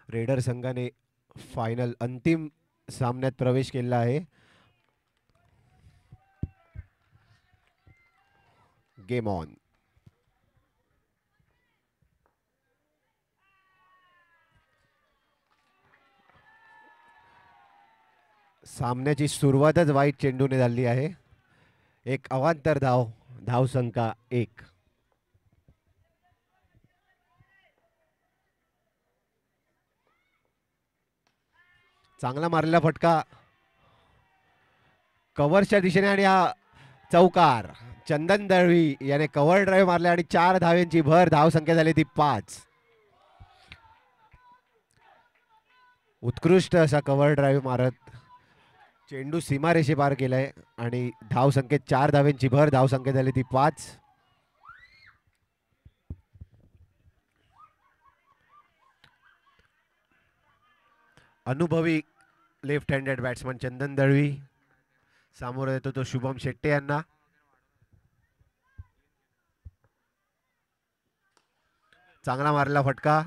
Raider संघाने final अंतिम सामन्यात प्रवेश केला आहे. Game on. सामन्याची सुरुवातच वाईट चेंडूने झाली आहे. एक अवांतर धाव, धावसंख्या 1. चांगला मारलेला फटका कव्हरच्या दिशेने आणि हा चौकार. चंदन दळवी याने कव्हर ड्राईव्ह मारले आणि 4 धाव्यांची भर. धावसंख्या झाली ती 5. उत्कृष्ट असा कव्हर ड्राईव्ह मारत चेंडू सीमारेषे पार केलाय आणि धावसंख्येत 4 धाव्यांची भर. धावसंख्या झाली ती 5. अनुभवी लेफ्ट हँडेड बॅट्समन चंदन दळवी सामोरं येतो तो शुभम शेट्टे यांना. चांगला मारलेला फटका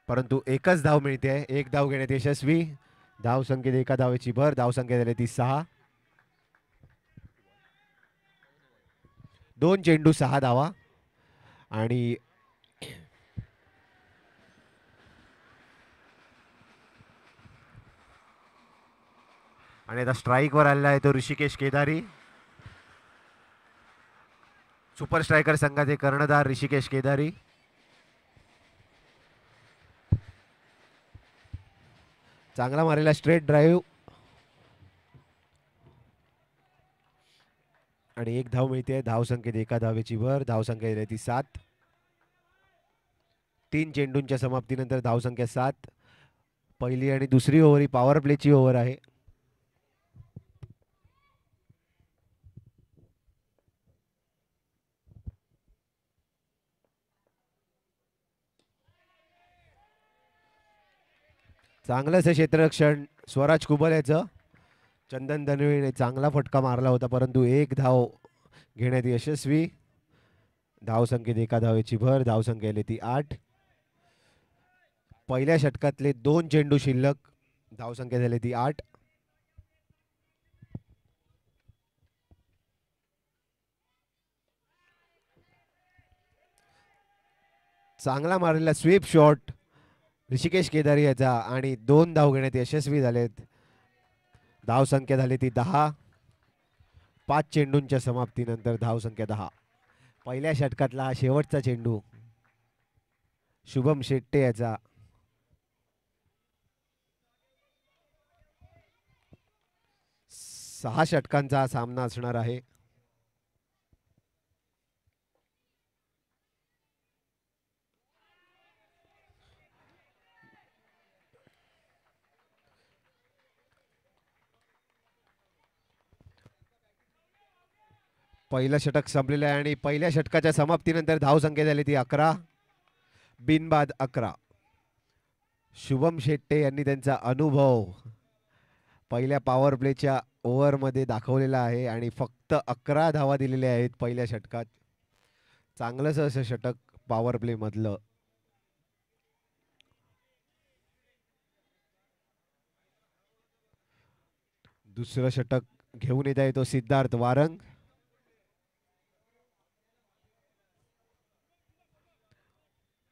परंतु एकच धाव मिळते. एक धाव घेण्यात यशस्वी. धावसंख्येत एका धावेची भर. धावसंख्या झाली ती 6. 2 चेंडू 6 धावा आणि आता स्ट्राईकवर आलेला आहे तो ऋषिकेश केदारी. सुपर स्ट्रायकर संघाचे कर्णधार ऋषिकेश केदारी. चांगला मारलेला स्ट्रेट ड्राईव्ह आणि एक धाव मिळते. धावसंख्येत एका धावेची भर. धावसंख्या झाली ती 7. 3 चेंडूंच्या समाप्तीनंतर धावसंख्या 7. पहिली आणि दुसरी ओव्हर ही पॉवर प्लेची ओव्हर आहे. चांगलंच क्षेत्ररक्षण स्वराज कुबल याचं. चंदन दनवेने चांगला फटका मारला होता परंतु एक धाव घेण्यात यशस्वी. धावसंख्येत एका धावेची भर. धावसंख्या आली ती 8. पहिल्या षटकातले 2 चेंडू शिल्लक. धावसंख्या झाली ती 8. चांगला मारलेला स्वीप शॉट ऋषिकेश केदारी याचा आणि 2 धाव घेण्यात यशस्वी झालेत. धावसंख्या झाली ती 10. 5 चेंडूंच्या समाप्तीनंतर धावसंख्या 10. पहिल्या षटकातला हा शेवटचा चेंडू शुभम शेट्टे याचा. सहा षटकांचा हा सामना असणार आहे. पहिलं षटक संपलेलं आहे आणि पहिल्या षटकाच्या समाप्तीनंतर धावसंख्या झाली ती 11. बिनबाद 11. शुभम शेट्टे यांनी त्यांचा अनुभव पहिल्या पॉवर प्लेच्या ओव्हरमध्ये दाखवलेला आहे आणि फक्त 11 धावा दिलेल्या आहेत पहिल्या षटकात. चांगलंच असं षटक पॉवर प्ले मधलं. दुसरं षटक घेऊन येत आहे तो सिद्धार्थ वारंग.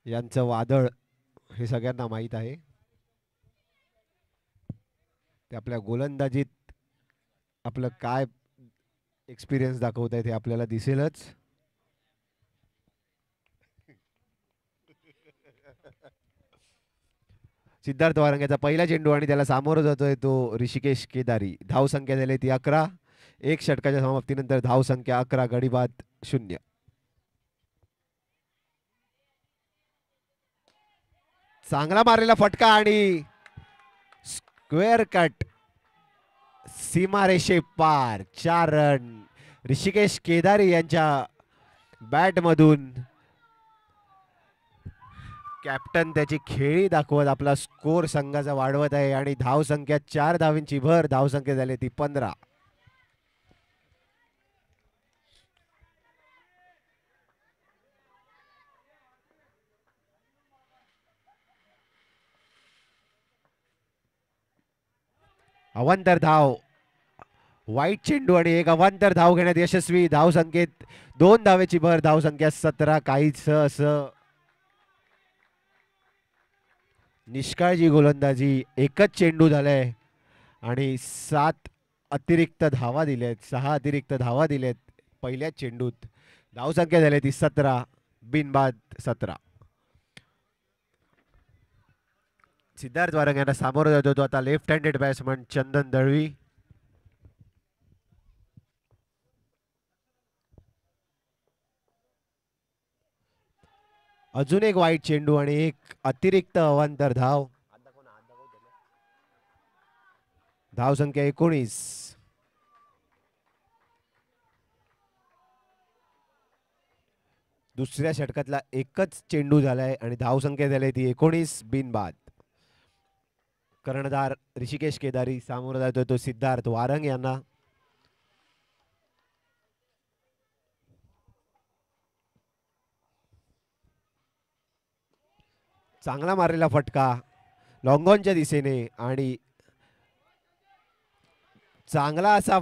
यांचं वादळ हे सगळ्यांना माहीत आहे. ते आपल्या गोलंदाजीत आपलं काय एक्सपिरियन्स दाखवत आहेत हे आपल्याला दिसेलच. सिद्धार्थ वारंग पहिला चेंडू आणि त्याला सामोरं जातोय तो ऋषिकेश केदारी. धावसंख्या झाली ती 11. एक षटकाच्या समाप्तीनंतर धावसंख्या 11. गडीबाद 0. चांगला मारलेला फटका आणि स्क्वेअर कट सीमारेषे पार. 4 रन ऋषिकेश केदारी यांच्या बॅट मधून. कॅप्टन त्याची खेळी दाखवत आपला स्कोर संघाचा वाढवत आहे आणि धावसंख्या 4 धावींची भर. धावसंख्या झाली ती 15. अवांतर धाव, वाईट चेंडू आणि एक अवांतर धाव घेण्यात यशस्वी. धाव संख्येत 2 धावेची भर. धाव संख्या 17. काहीच असं निष्काळजी गोलंदाजी. एकच चेंडू झालाय आणि 7 अतिरिक्त धावा दिल्यात, 6 अतिरिक्त धावा दिल्यात पहिल्याच चेंडूत. धाव संख्या झाली ती 17, बिनबाद 17. सिद्धार्थ वारंग यांना सामोरं जातो तो आता लेफ्ट हँडेड बॅट्समन चंदन दळवी. अजून एक वाईट चेंडू आणि एक अतिरिक्त अवांतर धाव. धाव संख्या 19. दुसऱ्या षटकातला एकच चेंडू झालाय आणि धाव संख्या झाली ती 19, बिनबाद. कर्णधार ऋषिकेश केदारी सामोरं जातोय तो सिद्धार्थ वारंग यांना. चांगला मारलेला फटका लॉंगॉनच्या दिशेने आणि चांगला असा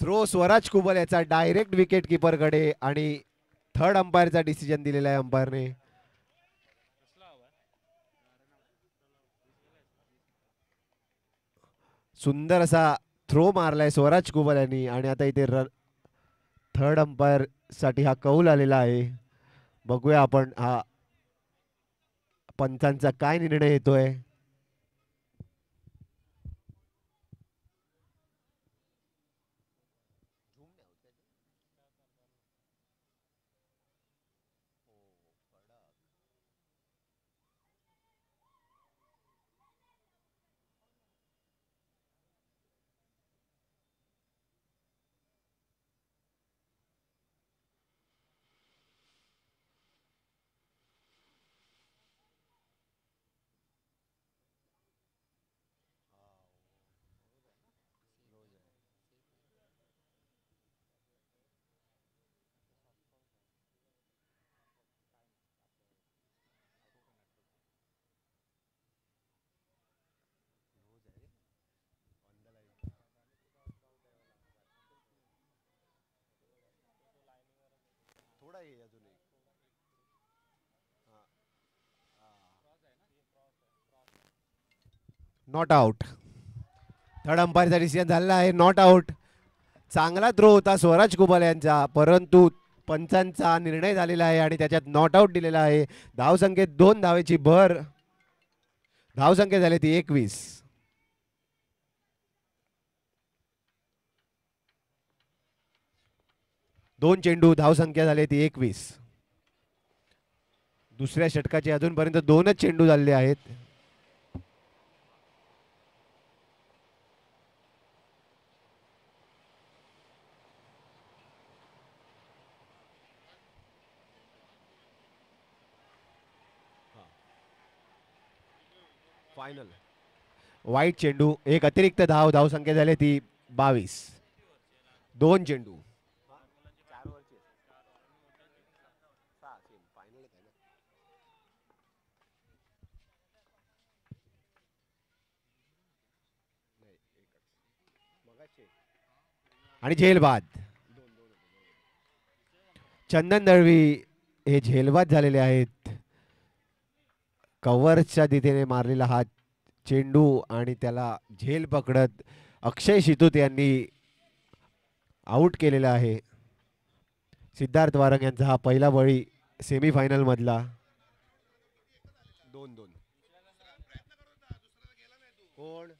थ्रो स्वराज कुबल याचा डायरेक्ट विकेट कीपरकडे आणि थर्ड अंपायरचा डिसिजन दिलेला आहे अंपायरने. सुंदर असा थ्रो मारलाय स्वराज कुबल यांनी आणि आता इथे थर्ड अंपायर साठी हा कौल आलेला आहे. बघूया आपण हा पंचांचा काय निर्णय येतोय. Not out. थर्ड अंपायरचा डिसिजन झालेला आहे नॉट आउट. चांगला थ्रो होता स्वराज कुबल यांचा परंतु पंचांचा निर्णय झालेला आहे आणि त्याच्यात नॉट आउट दिलेला आहे. धावसंख्येत 2 धावेची भर. धावसंख्या झाली ती 21. दोन चेंडू धावसंख्या झाली ती 21. दुसऱ्या षटकाचे अजूनपर्यंत 2च चेंडू झाले आहेत. फायनल वाईट चेंडू एक अतिरिक्त धाव. धावसंख्या झाली ती 22. 2 चेंडू. आणि झेलबाद. चंदन दळवी हे झेलबाद झालेले आहेत. कव्हरच्या दिशेने मारलेला हा चेंडू आणि त्याला झेल पकडत अक्षय शितूत यांनी आउट केलेला आहे. सिद्धार्थ वारंग यांचा हा पहिला बळी सेमीफायनल मधला. 2-2. कोण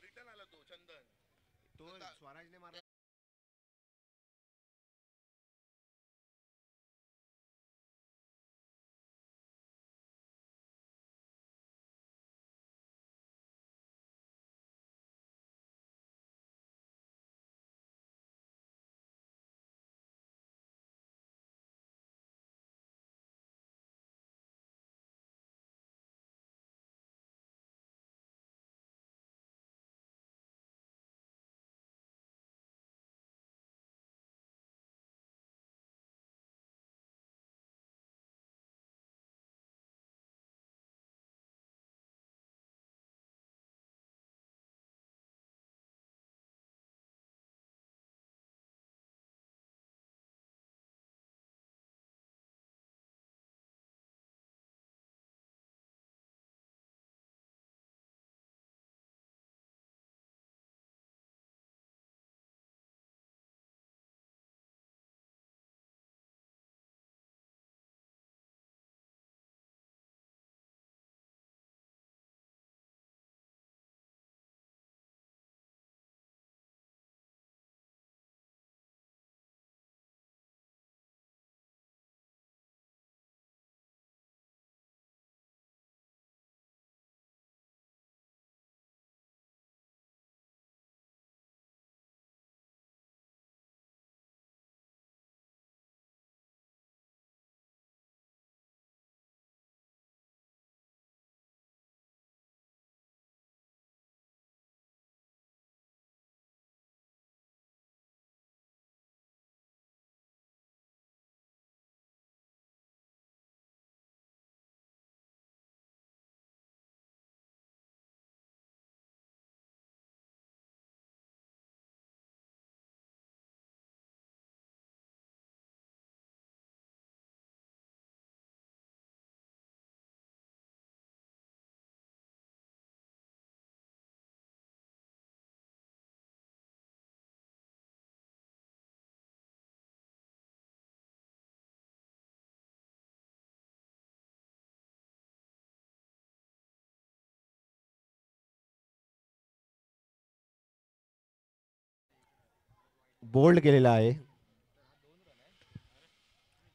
बोल्ड केलेला आहे.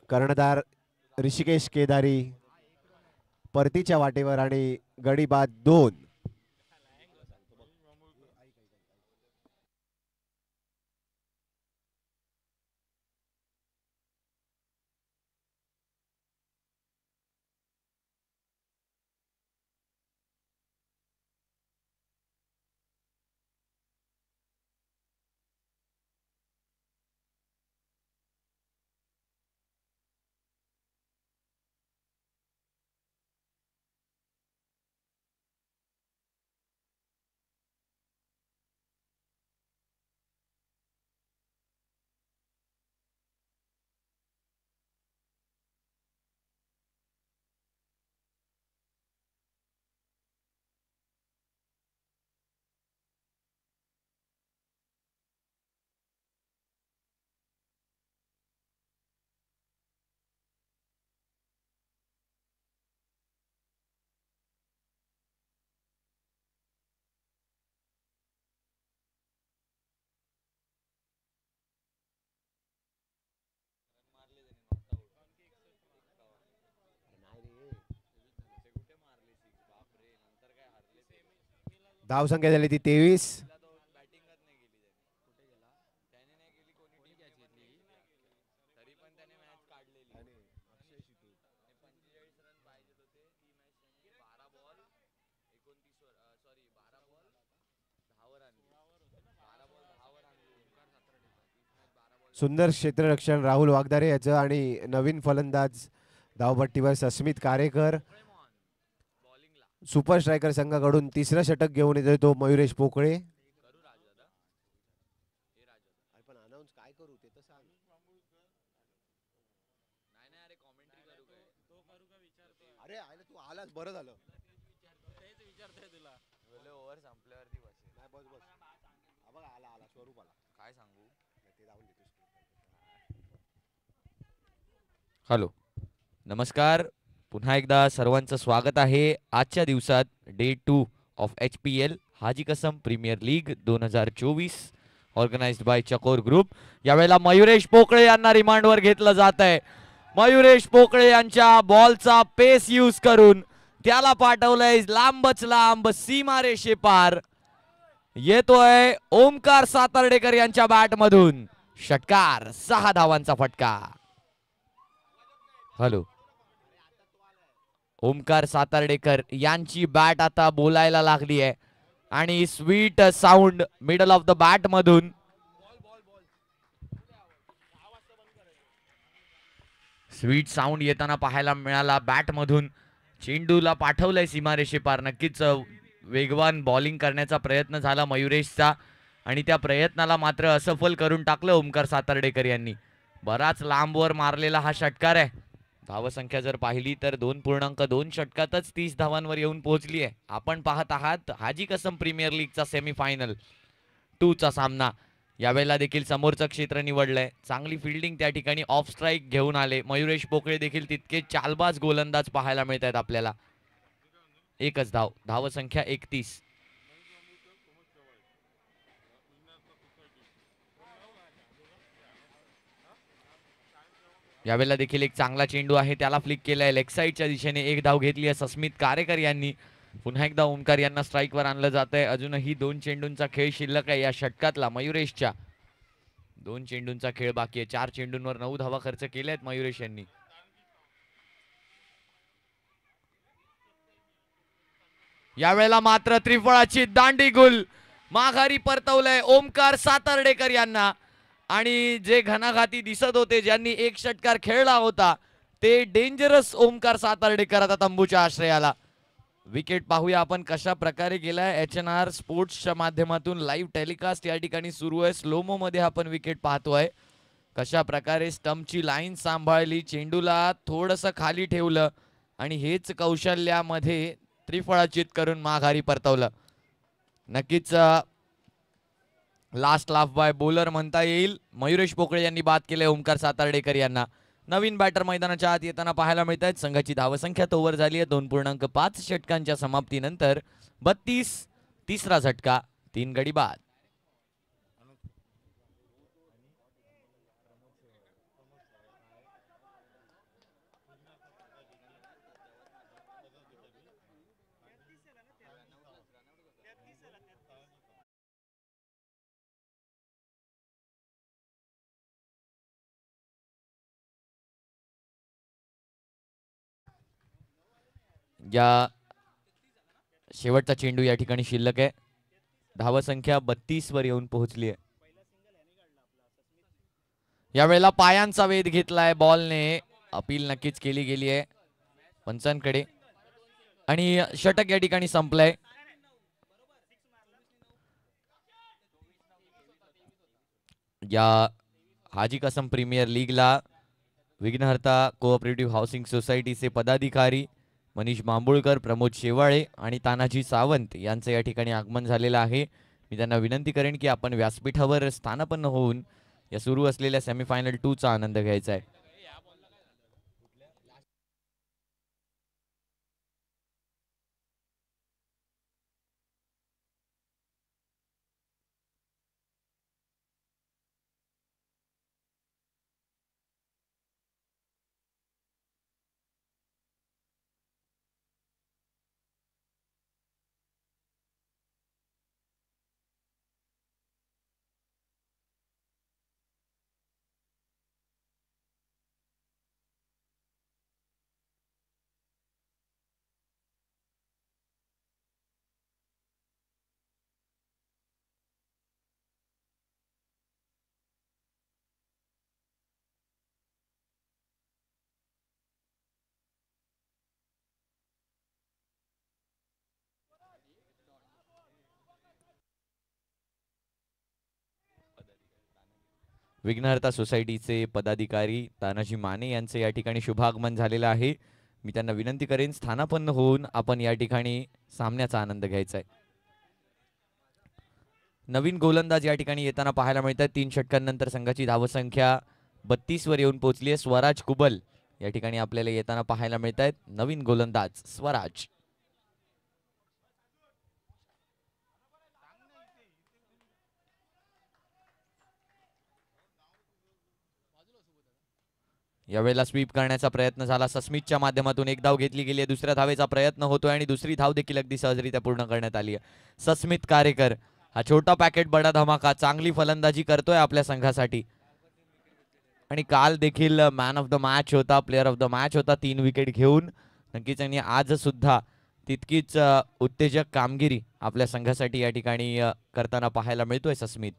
कर्णधार ऋषिकेश केदारी परतीच्या वाटेवर आणि गडी बाद 2. धावसंख्या झाली ती 23. सुंदर क्षेत्ररक्षण राहुल वागदारे याचं आणि नवीन फलंदाज धावपट्टीवर सस्मित कारेकर. सुपर स्ट्रायकर संघाकडून तिसरं षटक घेऊन येतोय तो मयुरेश पोकळे. अरे आयला तू आलास बरं झालं. तेच विचारतोय तुला. बोले ओव्हर संपल्यावरती बस. नाही बस बस. बघा आला आला स्वरूप आला. काय सांगू? ते जाऊन देतोस. हॅलो नमस्कार, पुन्हा एकदा सर्वांचं स्वागत आहे आजच्या दिवसात day 2 of HPL Haji Kasam premier league 2024 organised by Chakor group. यावेळेला मयुरेश पोकळे यांना रिमांडवर घेतलं जात आहे. मयुरेश पोकळे यांच्या बॉलचा पेस यूज करून त्याला पाठवलंय लांबच लांब सीमारेषे पार. येतोय ओमकार सातर्डेकर यांच्या बॅट मधून षटकार, 6 धावांचा फटका. हॅलो ओमकार सातर्डेकर यांची बॅट आता बोलायला लागली आहे आणि sweet sound middle of the bat मधून स्वीट साऊंड येताना पाहायला मिळाला. बॅट मधून चेंडूला पाठवलंय सीमारेषे पार. नक्कीच वेगवान बॉलिंग करण्याचा प्रयत्न झाला मयुरेशचा आणि त्या प्रयत्नाला मात्र असफल करून टाकलं ओमकार सातर्डेकर यांनी. बराच लांबवर मारलेला हा षटकार आहे. धावसंख्या जर पाहिली तर 2.2 षटकातच 30 धावांवर येऊन पोहोचली आहे. आपण पाहत आहात हाजी कसम प्रीमियर लीगचा सेमीफायनल 2 चा सामना. यावेळेला देखील समोरचं क्षेत्र निवडलंय. चांगली फिल्डिंग त्या ठिकाणी ऑफ स्ट्राईक घेऊन आले. मयुरेश पोकळे देखील तितके चालबाज गोलंदाज पाहायला मिळत आहेत आपल्याला. एकच धाव, धावसंख्या 31. यावेळेला देखील एक चांगला चेंडू आहे, त्याला फ्लिक केलाय लेग साईडच्या दिशेने. एक धाव घेतली आहे सस्मित कारेकर यांनी. पुन्हा एकदा ओमकार यांना स्ट्राईकवर आणलं जात आहे. अजूनही 2 चेंडूंचा खेळ शिल्लक आहे या षटकातला मयुरेशच्या. 2 चेंडूंचा खेळ बाकी आहे. 4 चेंडूंवर 9 धावा खर्च केल्या आहेत मयुरेश यांनी. यावेळेला मात्र त्रिफळाची दांडी गुल माघारी परतवलंय ओमकार सातर्डेकर यांना. आणि जे घणाघाती दिसत होते, ज्यांनी एक षटकार खेळला होता, ते डेंजरस ओमकार सातर्डेकर आता तंबूच्या आश्रयाला. विकेट पाहूया आपण कशा प्रकारे गेलाय. HNR स्पोर्ट्सच्या माध्यमातून लाईव्ह टेलिकास्ट या ठिकाणी सुरू आहे. स्लोमो मध्ये आपण विकेट पाहतोय. कशा प्रकारे स्टंपची लाईन सांभाळली, चेंडूला थोडंसं खाली ठेवलं आणि हेच कौशल्यामध्ये त्रिफळाचित करून माघारी परतवलं. नक्कीच लास्ट लाफ बाय बॉलर म्हणता येईल. मयुरेश पोकळे यांनी बाद केले ओमकार सातर्डेकर यांना. नवीन बॅटर मैदानाच्या आत येताना पाहायला मिळत आहेत. संघाची धावसंख्या ओव्हर झाली आहे 2.5 षटकांच्या समाप्तीनंतर 32. तिसरा झटका, 3 गडी बाद. या शेवटचा चेंडू या ठिकाणी शिल्लक आहे. धावसंख्या 32 वर येऊन पोहोचली आहे. यावेळेला पायांचा वेध घेतलाय बॉलने. अपील नक्कीच केली गेली आहे पंचांकडे आणि षटक या ठिकाणी संपलंय. या हाजी कसम प्रीमियर लीगला विघ्नहर्ता कोऑपरेटिव्ह हाऊसिंग सोसायटीचे पदाधिकारी मनीष मांबुळकर, प्रमोद शेवाळे आणि तानाजी सावंत यांचं या ठिकाणी आगमन झालेलं आहे. मी त्यांना विनंती करेन की आपण व्यासपीठावर स्थानापन्न होऊन या सुरू असलेल्या सेमीफायनल 2 चा आनंद घ्यायचा आहे. विघ्नहर्ता सोसायटीचे पदाधिकारी तानाजी माने यांचे या ठिकाणी शुभागमन झालेलं आहे. मी त्यांना विनंती करेन स्थानापन्न होऊन आपण या ठिकाणी सामन्याचा आनंद घ्यायचा आहे. नवीन गोलंदाज या ठिकाणी येताना पाहायला मिळतात. 3 षटकांनंतर संघाची धावसंख्या 32 वर येऊन पोहोचली आहे. स्वराज कुबल या ठिकाणी आपल्याला येताना पाहायला मिळत आहेत. नवीन गोलंदाज स्वराज. यावेळेला स्वीप करण्याचा प्रयत्न झाला. सस्मितच्या माध्यमातून एक धाव घेतली गेली आहे. दुसऱ्या धावेचा प्रयत्न होतोय आणि दुसरी धाव देखील अगदी सहजरित्या पूर्ण करण्यात आली आहे. सस्मित कारेकर हा छोटा पॅकेट बडा धमाका चांगली फलंदाजी करतोय आपल्या संघासाठी आणि काल देखील मॅन ऑफ द मॅच होता, प्लेअर ऑफ द मॅच होता 3 विकेट घेऊन. नक्कीच आणि आज सुद्धा तितकीच उत्तेजक कामगिरी आपल्या संघासाठी या ठिकाणी करताना पाहायला मिळतोय सस्मित.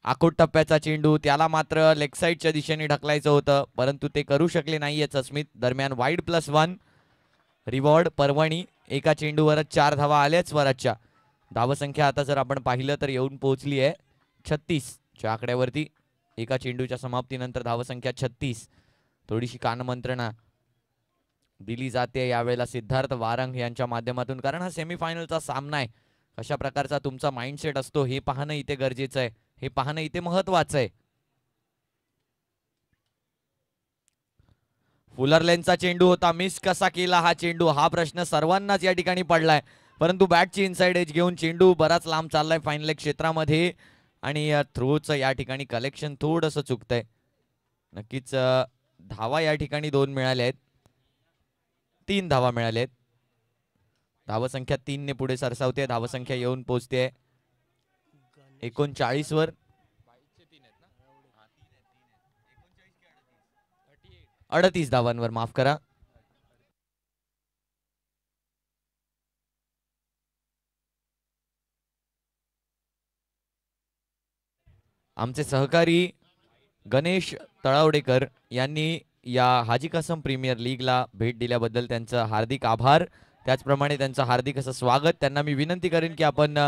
आखूट टप्प्याचा चेंडू, त्याला मात्र लेग साईडच्या दिशेने ढकलायचं होतं परंतु ते करू शकले नाहीये सस्मित. दरम्यान वाईड +1 रिवॉर्ड पर्वणी. एका चेंडूवरच 4 धावा आल्याच स्वराजच्या. धावसंख्या आता जर आपण पाहिलं तर येऊन पोहोचली आहे 36 च्या आकड्यावरती. एका चेंडूच्या समाप्तीनंतर धावसंख्या 36. थोडीशी कानमंत्रणा दिली जाते यावेळेला सिद्धार्थ वारंग यांच्या माध्यमातून, कारण हा सेमीफायनलचा सामना आहे. कशा प्रकारचा तुमचा माइंडसेट असतो हे पाहणं इथे गरजेचं आहे, हे पाहणं इथे महत्वाचं आहे. फुलरलेनचा चेंडू होता, मिस कसा केला हा चेंडू, हा प्रश्न सर्वांनाच या ठिकाणी पडलाय. परंतु बॅटची इनसाइड एज घेऊन चेंडू बराच लांब चाललाय फायनल क्षेत्रामध्ये आणि थ्रोचं या ठिकाणी कलेक्शन थोडंसं चुकतंय. नक्कीच धावा या ठिकाणी 2 मिळाल्या आहेत, 3 धावा मिळाल्या आहेत. धावसंख्या 3 ने पुढे सरसावते. धावसंख्या येऊन पोहोचते 39 वर. 38 धावांवर, माफ करा. आमचे सहकारी गणेश तळावडेकर यांनी या हाजी कसम प्रीमियर लीगला भेट दिल्याबद्दल त्यांचं हार्दिक आभार, त्याचप्रमाणे त्यांचं हार्दिक असं स्वागत. त्यांना मी विनंती करेन की आपण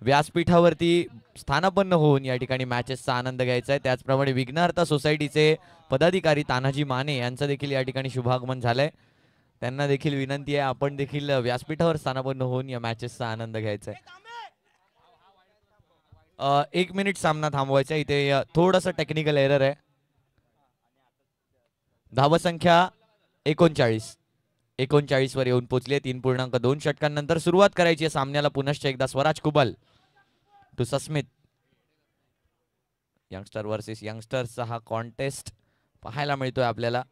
व्यासपीठावरती स्थानापन्न होऊन या ठिकाणी मॅचेसचा आनंद घ्यायचा आहे. त्याचप्रमाणे विघ्नहर्ता सोसायटीचे पदाधिकारी तानाजी माने यांचं देखील या ठिकाणी शुभागमन झालंय. त्यांना देखील विनंती आहे आपण देखील व्यासपीठावर स्थानापन्न होऊन या मॅचेसचा आनंद घ्यायचा आहे. 1 मिनिट सामना थांबवायचा. इथे थोडंसं टेक्निकल एरर आहे. धावसंख्या 39 वर येऊन पोहोचली आहे. 3.2 षटकांनंतर सुरुवात करायची आहे सामन्याला. पुनश्च एकदा Swaraj Kubal to Sasmit. Youngster versus यंगस्टरचा हा कॉन्टेस्ट पाहायला मिळतोय आपल्याला.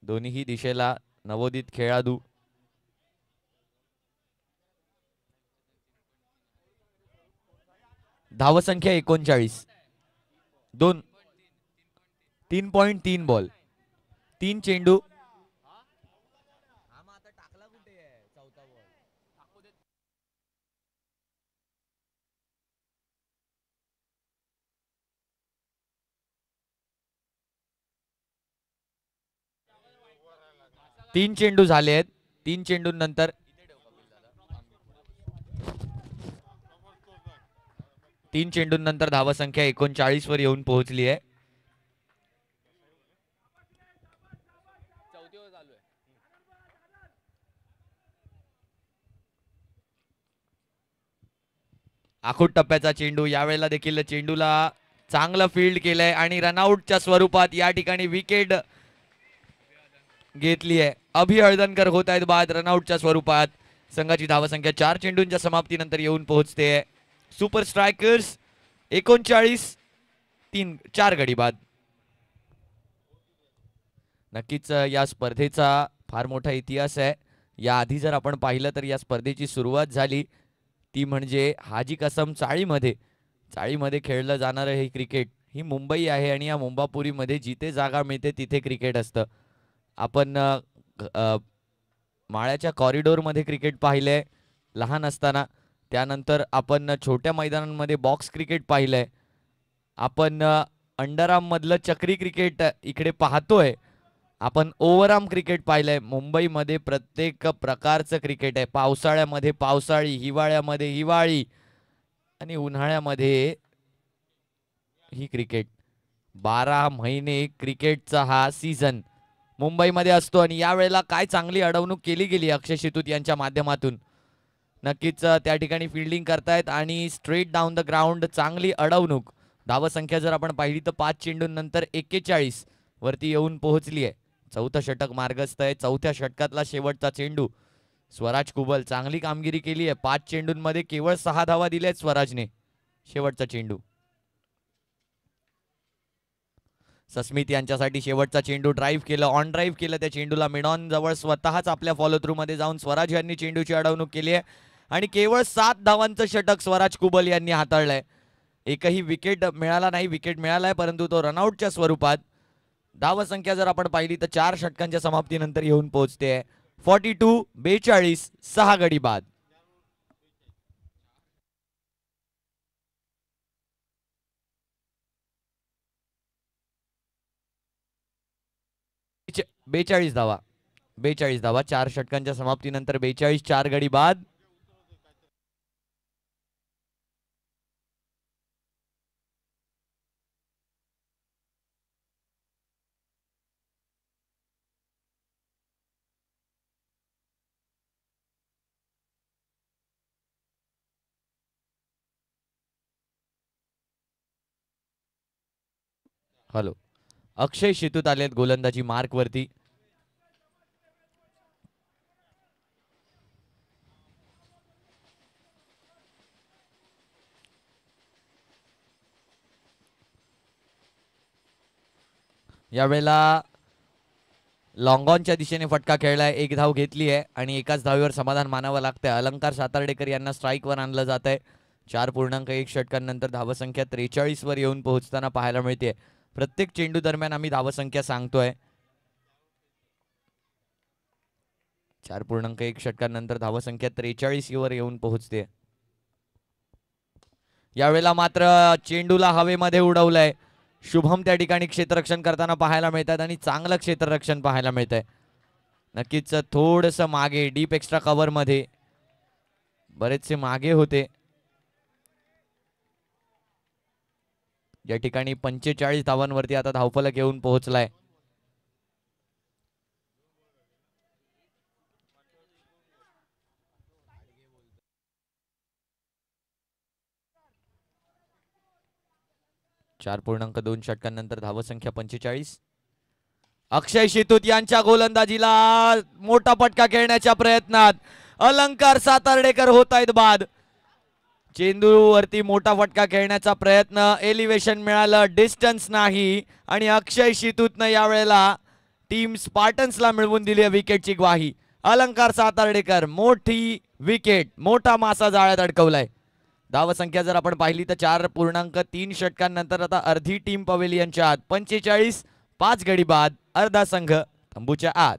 दोन्ही दिशेला नवोदित खेळाडू. धावसंख्या 39. 3.3 बॉल, 3 चेंडू 3 चेंडू झाले आहेत. 3 चेंडूंनंतर 3 चेंडूंनंतर धावसंख्या 39 वर येऊन पोहोचली आहे. आखूड टप्प्याचा चेंडू, यावेळेला देखील चेंडूला चांगलं फील्ड केलंय आणि रनआउटच्या स्वरूपात या ठिकाणी विकेट घेतली आहे. अभि हळदणकर होत आहेत बाद रनआउटच्या स्वरूपात. संघाची धावसंख्या 4 चेंडूंच्या समाप्तीनंतर येऊन पोहोचते. सुपर स्ट्रायकर्स 39-4 गडी बाद. नक्कीच या स्पर्धेचा फार मोठा इतिहास आहे. याआधी जर आपण पाहिलं तर या स्पर्धेची सुरुवात झाली ती म्हणजे हाजी कसम चाळीमध्ये खेळलं जाणारं हे क्रिकेट. ही मुंबई आहे आणि या मुंबापुरीमध्ये जिथे जागा मिळते तिथे क्रिकेट असतं. आपण माळ्याच्या कॉरिडॉरमध्ये क्रिकेट पाहिलंय लहान असताना. त्यानंतर आपण छोट्या मैदानांमध्ये बॉक्स क्रिकेट पाहिलंय. आपण अंडरआर्ममधलं चक्री क्रिकेट इकडे पाहतोय. आपण ओव्हरआर्म क्रिकेट पाहिलंय. मुंबईमध्ये प्रत्येक प्रकारचं क्रिकेट आहे. पावसाळ्यामध्ये पावसाळी, हिवाळ्यामध्ये हिवाळी आणि उन्हाळ्यामध्ये ही क्रिकेट. 12 महिने क्रिकेटचा हा सीझन मुंबईमध्ये असतो आणि यावेळेला काय चांगली अडवणूक केली गेली अक्षय शितूत यांच्या माध्यमातून. नक्कीच त्या ठिकाणी फिल्डिंग करतायत आणि स्ट्रेट डाऊन द ग्राउंड चांगली अडवणूक. धावसंख्या जर आपण पाहिली तर 5 चेंडूंनंतर 41 वरती येऊन पोहोचली आहे. चौथं षटक मार्गस्थ आहे. चौथ्या षटकातला शेवटचा चेंडू. स्वराज कुबल चांगली कामगिरी केली आहे. 5 चेंडूंमध्ये केवळ 6 धावा दिल्या आहेत स्वराजने. शेवटचा चेंडू सस्मित यांच्यासाठी शेवटचा चेंडू ड्राईव्ह केलं, ऑन ड्राईव्ह केलं त्या चेंडूला मिडॉन जवळ स्वतःच आपल्या फॉलो थ्रू मध्ये जाऊन स्वराज यांनी चेंडूची अडवणूक केली आहे आणि केवळ 7 धावांचं षटक स्वराज कुबल यांनी हाताळलंय. एकही विकेट मिळाला नाही. विकेट मिळालाय परंतु तो रनआउटच्या स्वरूपात. धावसंख्या जर आपण पाहिली तर 4 षटकांच्या समाप्तीनंतर येऊन पोहोचते. 42-42 6 गडी बाद. 42 धावा. 42 धावा 4 षटकांच्या समाप्तीनंतर 42 4 गडी बाद. हॅलो, अक्षय शितूत आलेत गोलंदाजी मार्क वरती. यावेळेला लॉंगॉनच्या दिशेने फटका खेळलाय. 1 धाव घेतली आहे आणि एकाच धावेवर समाधान मानावं लागतंय. अलंकार सातार्डेकर यांना स्ट्राईकवर आणलं जात आहे. 4.1 षटकांनंतर धावसंख्या 43 वर येऊन पोहोचताना पाहायला मिळते. प्रत्येक चेंडू दरम्यान आम्ही धावसंख्या सांगतोय. 4.1 षटकांनंतर धावसंख्या 43 वर येऊन पोहोचते. यावेळेला मात्र चेंडूला हवेमध्ये उडवलंय. शुभम त्या ठिकाणी क्षेत्ररक्षण करताना पाहायला मिळतात आणि चांगलं क्षेत्ररक्षण पाहायला मिळतंय. नक्कीच थोडस मागे डीप एक्स्ट्रा कव्हर मध्ये बरेचसे मागे होते. या ठिकाणी 45 धावांवरती आता धावफलक येऊन पोहोचलाय. चार 4.2 षटकांनंतर धावसंख्या 45. अक्षय शितूत यांच्या गोलंदाजीला मोठा फटका खेळण्याच्या प्रयत्नात अलंकार सातार्डेकर होत आहेत बाद. चेंडूवरती मोठा फटका खेळण्याचा प्रयत्न, एलिव्हेशन मिळालं, डिस्टन्स नाही आणि अक्षय शितूतनं यावेळेला टीम स्पार्टन्सला मिळवून दिली आहे विकेटची ग्वाही. अलंकार सातार्डेकर मोठी विकेट, मोठा मासा जाळ्यात अडकवलाय. धावसंख्या जर आपण पाहिली तर 4.3 षटकांनंतर आता अर्धी टीम पवेलियनच्या आत. 45-5 गडी बाद. अर्धा संघ तंबूच्या आत.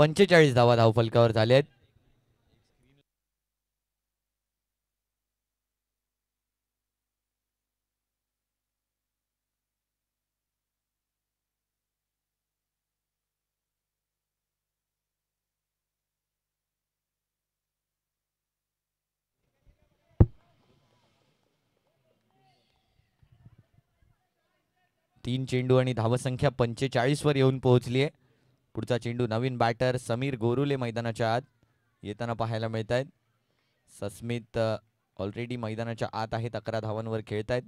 45 धावा धावफलकावर झाले आहेत. तीन चेंडू आणि धावसंख्या 45 वर येऊन पोहोचली आहे. पुढचा चेंडू नवीन बॅटर समीर गोरुले मैदानाच्या आत येताना पाहायला मिळत आहेत. सस्मित ऑलरेडी मैदानाच्या आत आहेत, 11 धावांवर खेळत आहेत.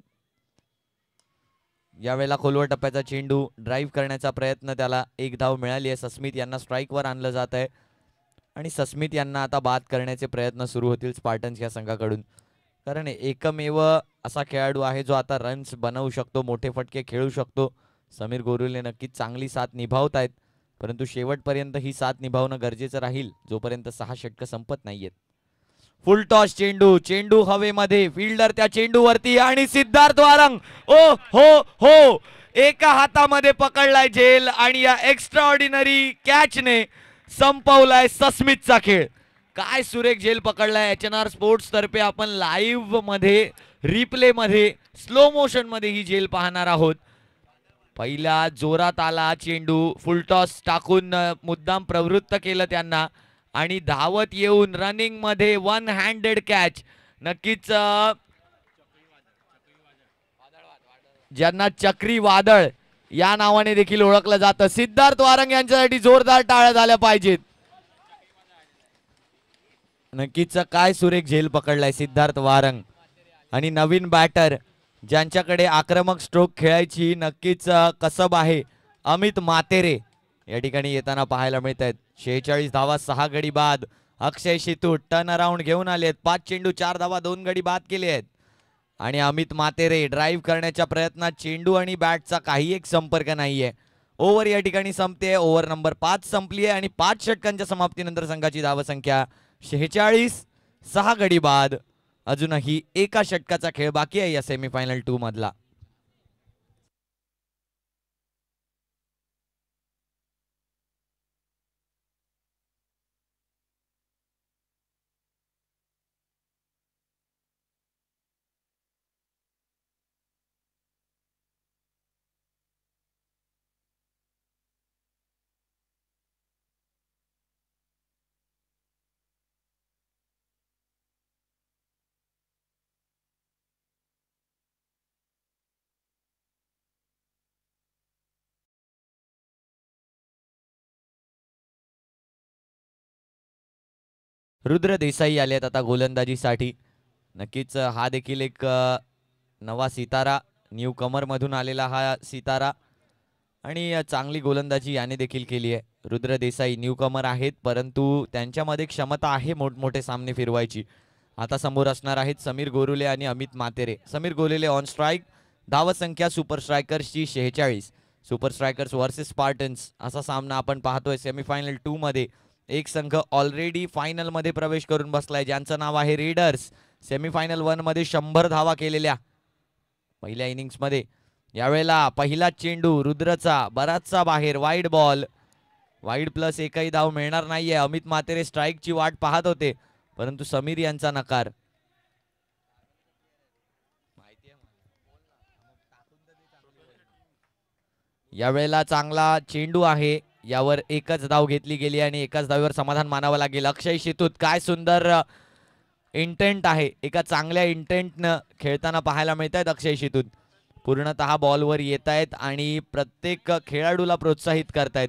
यावेळेला खोलवर टप्प्याचा चेंडू ड्राईव्ह करण्याचा प्रयत्न, त्याला एक धाव मिळाली आहे. सस्मित यांना स्ट्राईकवर आणलं जात आहे आणि सस्मित यांना आता बाद करण्याचे प्रयत्न सुरू होतील स्पार्टन्स या संघाकडून, कारण एकमेव असा खेळाडू आहे जो आता रन्स बनवू शकतो, मोठे फटके खेळू शकतो. समीर गोरुले नक्कीच चांगली साथ निभावत आहेत, परंतु शेवटपर्यंत ही साथ निभावणं गरजेचं राहील जोपर्यंत 6 षटकं संपत नाहीयेत. फुल टॉस चेंडू, चेंडू हवेमध्ये, फिल्डर त्या चेंडूवरती आणि सिद्धार्थ वारंग ओ हो एका हातामध्ये पकडलाय झेल आणि या एक्स्ट्रा ऑर्डिनरी कॅचने संपवलाय सस्मितचा खेळ. काय सुरेख झेल पकडलाय. HNR स्पोर्ट्स तर्फे आपण लाईव्ह मध्ये, रिप्ले मध्ये, स्लो मोशन मध्ये ही झेल पाहणार आहोत. पहिला जोरात आला चेंडू, फुलटॉस टाकून मुद्दाम प्रवृत्त केलं त्यांना आणि धावत येऊन रनिंग मध्ये वन हँडेड कॅच. नक्कीच ज्यांना चक्री वादळ या नावाने देखील ओळखलं जातं, सिद्धार्थ वारंग यांच्यासाठी जोरदार टाळ्या झाल्या पाहिजेत. नक्कीच काय सुरेख झेल पकडलाय सिद्धार्थ वारंग आणि नवीन बॅटर ज्यांच्याकडे आक्रमक स्ट्रोक खेळायची नक्कीच कसब आहे, अमित मातेरे या ठिकाणी येताना पाहायला मिळत आहेत. 46 धावा 6 गडी बाद. अक्षय शितूट टर्न अराउंड घेऊन आलेत. 5 चेंडू 4 धावा 2 गडी बाद केले आहेत आणि अमित मातेरे ड्राईव्ह करण्याच्या प्रयत्नात चेंडू आणि बॅटचा काही एक संपर्क नाहीये. ओव्हर या ठिकाणी संपते. ओव्हर नंबर 5 संपली आहे आणि 5 षटकांच्या समाप्तीनंतर संघाची धावसंख्या 46, 6 गडी बाद. अजूनही एका षटकाचा खेळ बाकी आहे या सेमीफायनल 2 मधला. रुद्र देसाई आलेत आता गोलंदाजीसाठी. नक्कीच हा देखील एक नवा सितारा, न्यू कमर मधून आलेला हा सितारा आणि चांगली गोलंदाजी याने देखील केली आहे. रुद्र देसाई न्यू कमर आहेत, परंतु त्यांच्यामध्ये क्षमता आहे मोठमोठे सामने फिरवायची. आता समोर असणार आहेत समीर गोरुले आणि अमित मातेरे. Sameer Gorule on strike. धावसंख्या सुपर स्ट्रायकर्सची 46. सुपर स्ट्रायकर्स वर्सेस स्पार्टन्स असा सामना आपण पाहतोय सेमीफायनल 2 मध्ये. एक संघ ऑलरेडी फायनल मध्ये प्रवेश करून बसलाय ज्यांचं नाव आहे रेडर्स. सेमीफायनल 1 मध्ये 100 धावा केलेल्या पहिल्या इनिंग्स मध्ये. यावेळेला पहिला चेंडू रुद्रचा बराचसा बाहेर, वाईड बॉल. वाईड प्लस एकही धाव मिळणार नाहीये. अमित मातेरे स्ट्राईकची वाट पाहत होते, परंतु समीर यांचा नकार. यावेळेला चांगला चेंडू आहे, यावर एकच धाव घेतली गेली आणि एकाच धावीवर समाधान मानावं लागेल. अक्षय शितूत काय सुंदर इंटेंट आहे, एका चांगल्या इंटेंटनं खेळताना पाहायला मिळत आहेत अक्षय शितूत. पूर्णतः बॉलवर येत आहेत आणि प्रत्येक खेळाडूला प्रोत्साहित करतायत.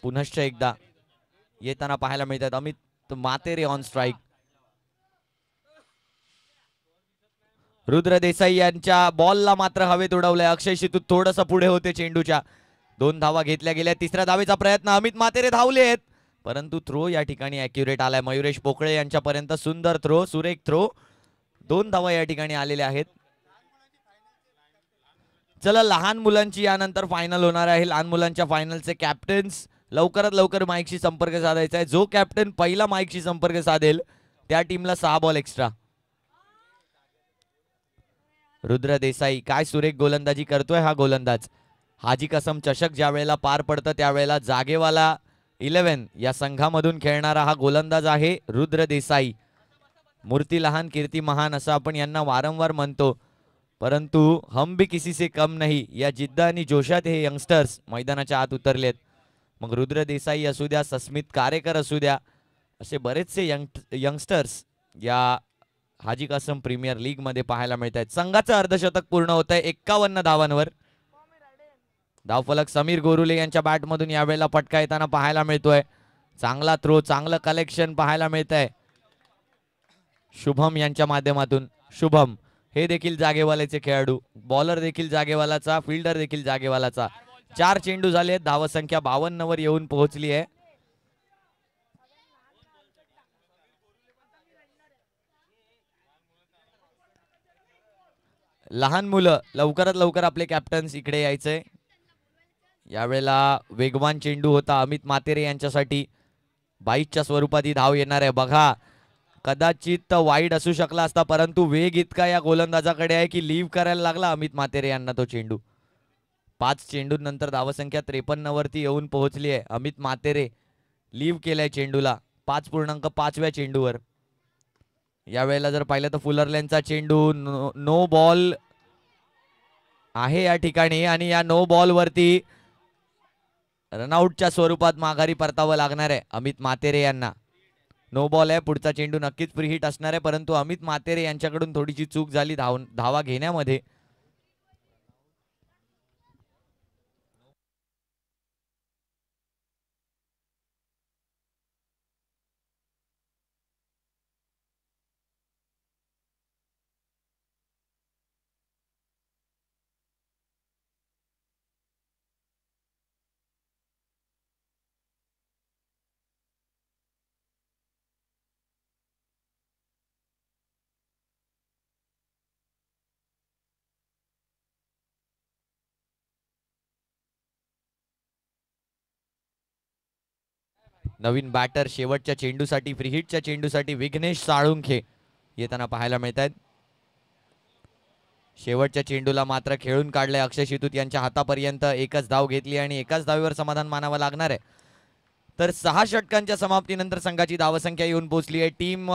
पुनश्च एकदा येताना पाहायला मिळतात अमित मातेरे ऑन स्ट्राईक. रुद्र देसाई यांच्या बॉलला मात्र हवेत उडवलंय. अक्षय शितूत थोडस पुढे होते चेंडूच्या. 2 धावा घेतल्या गेल्या. तिसऱ्या धावेचा प्रयत्न. अमित मातेरे धावलेत, परंतु थ्रो या ठिकाणी ॲक्युरेट आलाय. मयुरेश पोकळे यांच्यापर्यंत सुंदर थ्रो, सुरेख थ्रो. 2 धावा या ठिकाणी आलेल्या आहेत. चला, लहान मुलांची यानंतर फायनल होणार आहे. लहान मुलांच्या फायनलचे कॅप्टन्स लवकरात लवकर माईकशी संपर्क साधायचा आहे. जो कॅप्टन पहिला माईकशी संपर्क साधेल त्या टीमला 6 बॉल एक्स्ट्रा. रुद्र देसाई, काय सुरेख गोलंदाजी करतोय हा गोलंदाज. हाजी कसम चषक ज्या वेळेला पार पडतं त्यावेळेला जागेवाला 11 या संघामधून खेळणारा हा गोलंदाज आहे रुद्र देसाई. मूर्ती लहान कीर्ती महान असं आपण यांना वारंवार म्हणतो, परंतु हम भी किसी से कम नहीं या जिद्द आणि जोशात हे यंगस्टर्स मैदानाच्या आत उतरलेत. मग रुद्र देसाई असू द्या, सस्मित कारेकर असू द्या, असे बरेचसे यंगस्टर्स या हाजी कासम प्रीमियर लीग मध्ये पाहायला मिळत आहेत. संघाचं अर्धशतक पूर्ण होत आहे 51 धावांवर. धावफलक समीर गोरुले यांच्या बॅटमधून यावेळेला फटका येताना पाहायला मिळतोय. चांगला थ्रो, चांगलं कलेक्शन पाहायला मिळत आहे शुभम यांच्या माध्यमातून. शुभम हे देखील जागेवाल्याचे खेळाडू, बॉलर देखील जागेवालाचा, फिल्डर देखील जागेवालाचा. 4 चेंडू झाले, धावसंख्या 52 वर येऊन पोहोचली आहे. लहान मुलं लवकरात लवकर आपले कॅप्टन्स इकडे यायचंय. यावेळेला वेगवान चेंडू होता अमित मातेरे यांच्यासाठी. 22च्या स्वरूपात ही धाव येणार आहे. बघा, कदाचित वाईड असू शकला असता, परंतु वेग इतका या गोलंदाजाकडे आहे की लीव्ह करायला लागला अमित मातेरे यांना तो चेंडू. 5 चेंडूंनंतर धावसंख्या 53 वरती येऊन पोहोचली आहे. अमित मातेरे लीव्ह केलाय चेंडूला 5.5व्या चेंडूवर. यावेळेला जर पाहिलं तर फुलरलँडचा चेंडू नो बॉल आहे या ठिकाणी आणि या नो बॉल वरती रनआउटच्या स्वरूपात माघारी परतावं लागणार आहे अमित मातेरे यांना. नो बॉल आहे, पुढचा चेंडू नक्कीच फ्री हिट असणार आहे, परंतु अमित मातेरे यांच्याकडून थोडीशी चूक झाली धावा घेण्यामध्ये. नवीन बॅटर शेवटच्या चेंडूसाठी, फ्री हिटच्या चेंडूसाठी विघ्नेश साळुंखे येताना पाहायला मिळत आहेत. शेवटच्या चेंडूला मात्र खेळून काढले अक्षय शितूत यांच्या हातापर्यंत. एकच धाव घेतली आणि एकाच धावेवर समाधान मानावं लागणार आहे. तर 6 षटकांच्या समाप्तीनंतर संघाची धावसंख्या येऊन पोहोचली आहे. टीम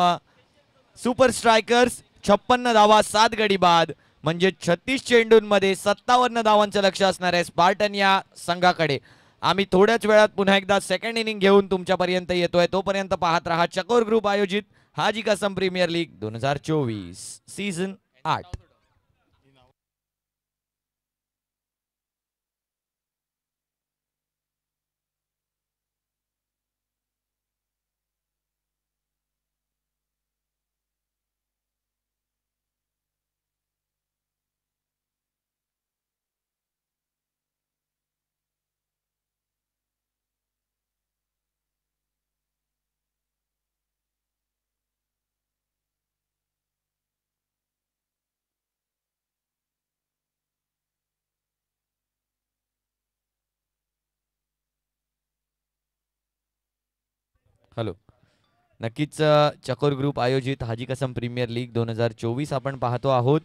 सुपर स्ट्रायकर्स 56 धावा 7 गडी बाद, म्हणजे 36 चेंडूंमध्ये 57 धावांचं लक्ष असणार आहे स्पार्टन या संघाकडे. आम्ही थोड्याच वेळात पुन्हा एकदा सेकंड इनिंग घेऊन तुमच्यापर्यंत येतोय. तोपर्यंत पाहत रहा चकोर ग्रुप आयोजित Haji Kasam premier league 2024 season 8. Hello, नक्कीच चकोर ग्रुप आयोजित हाजी कासम प्रीमियर लीग 2024 आपण पाहतो आहोत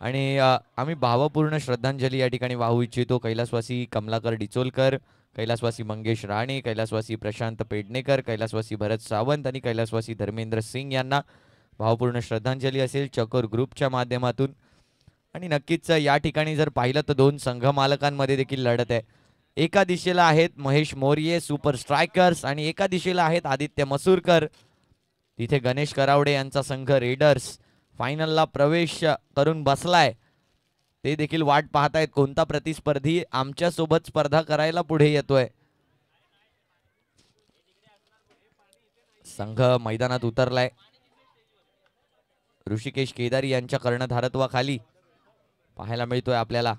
आणि आम्ही भावपूर्ण श्रद्धांजली या ठिकाणी वाहू इच्छितो. कैलासवासी कमलाकर डिचोलकर, कैलासवासी मंगेश राणे, कैलासवासी प्रशांत पेडणेकर, कैलासवासी भरत सावंत आणि कैलासवासी धर्मेंद्र सिंग यांना भावपूर्ण श्रद्धांजली असेल चकोर ग्रुपच्या माध्यमातून. आणि नक्कीच या ठिकाणी जर पाहिलं तर 2 संघ मालकांमध्ये देखील लढत आहे. एका दिशेला आहेत महेश मोर्ये सुपर स्ट्रायकर्स आणि एका दिशेला आहेत आदित्य मसूरकर. तिथे गणेश करावडे यांचा संघ रेडर्स फायनलला प्रवेश करून बसलाय. ते देखील वाट पाहतायत कोणता प्रतिस्पर्धी आमच्या सोबत स्पर्धा करायला पुढे येतोय. संघ मैदानात उतरलाय. ऋषिकेश केदारी यांच्या कर्णधारत्वाखाली पाहायला मिळतोय आपल्याला.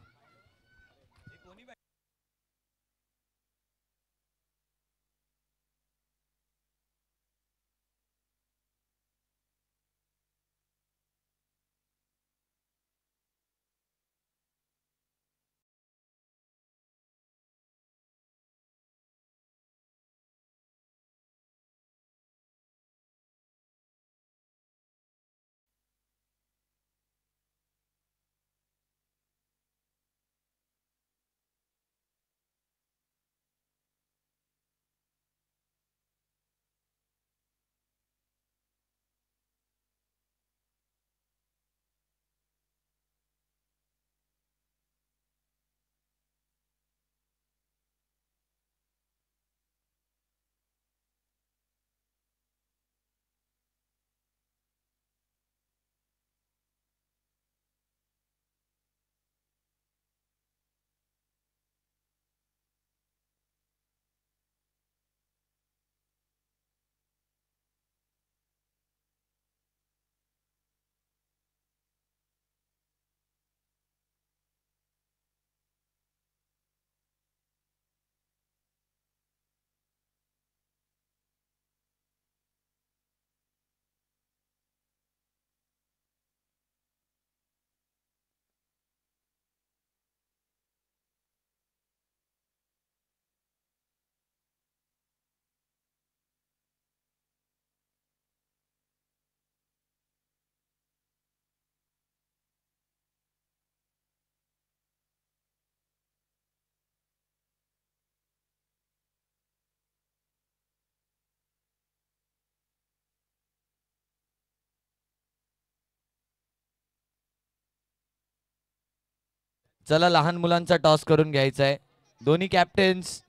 चला लहान मुलांचा टॉस करून घ्यायचा आहे. दोन्ही कॅप्टन्स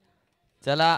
चला.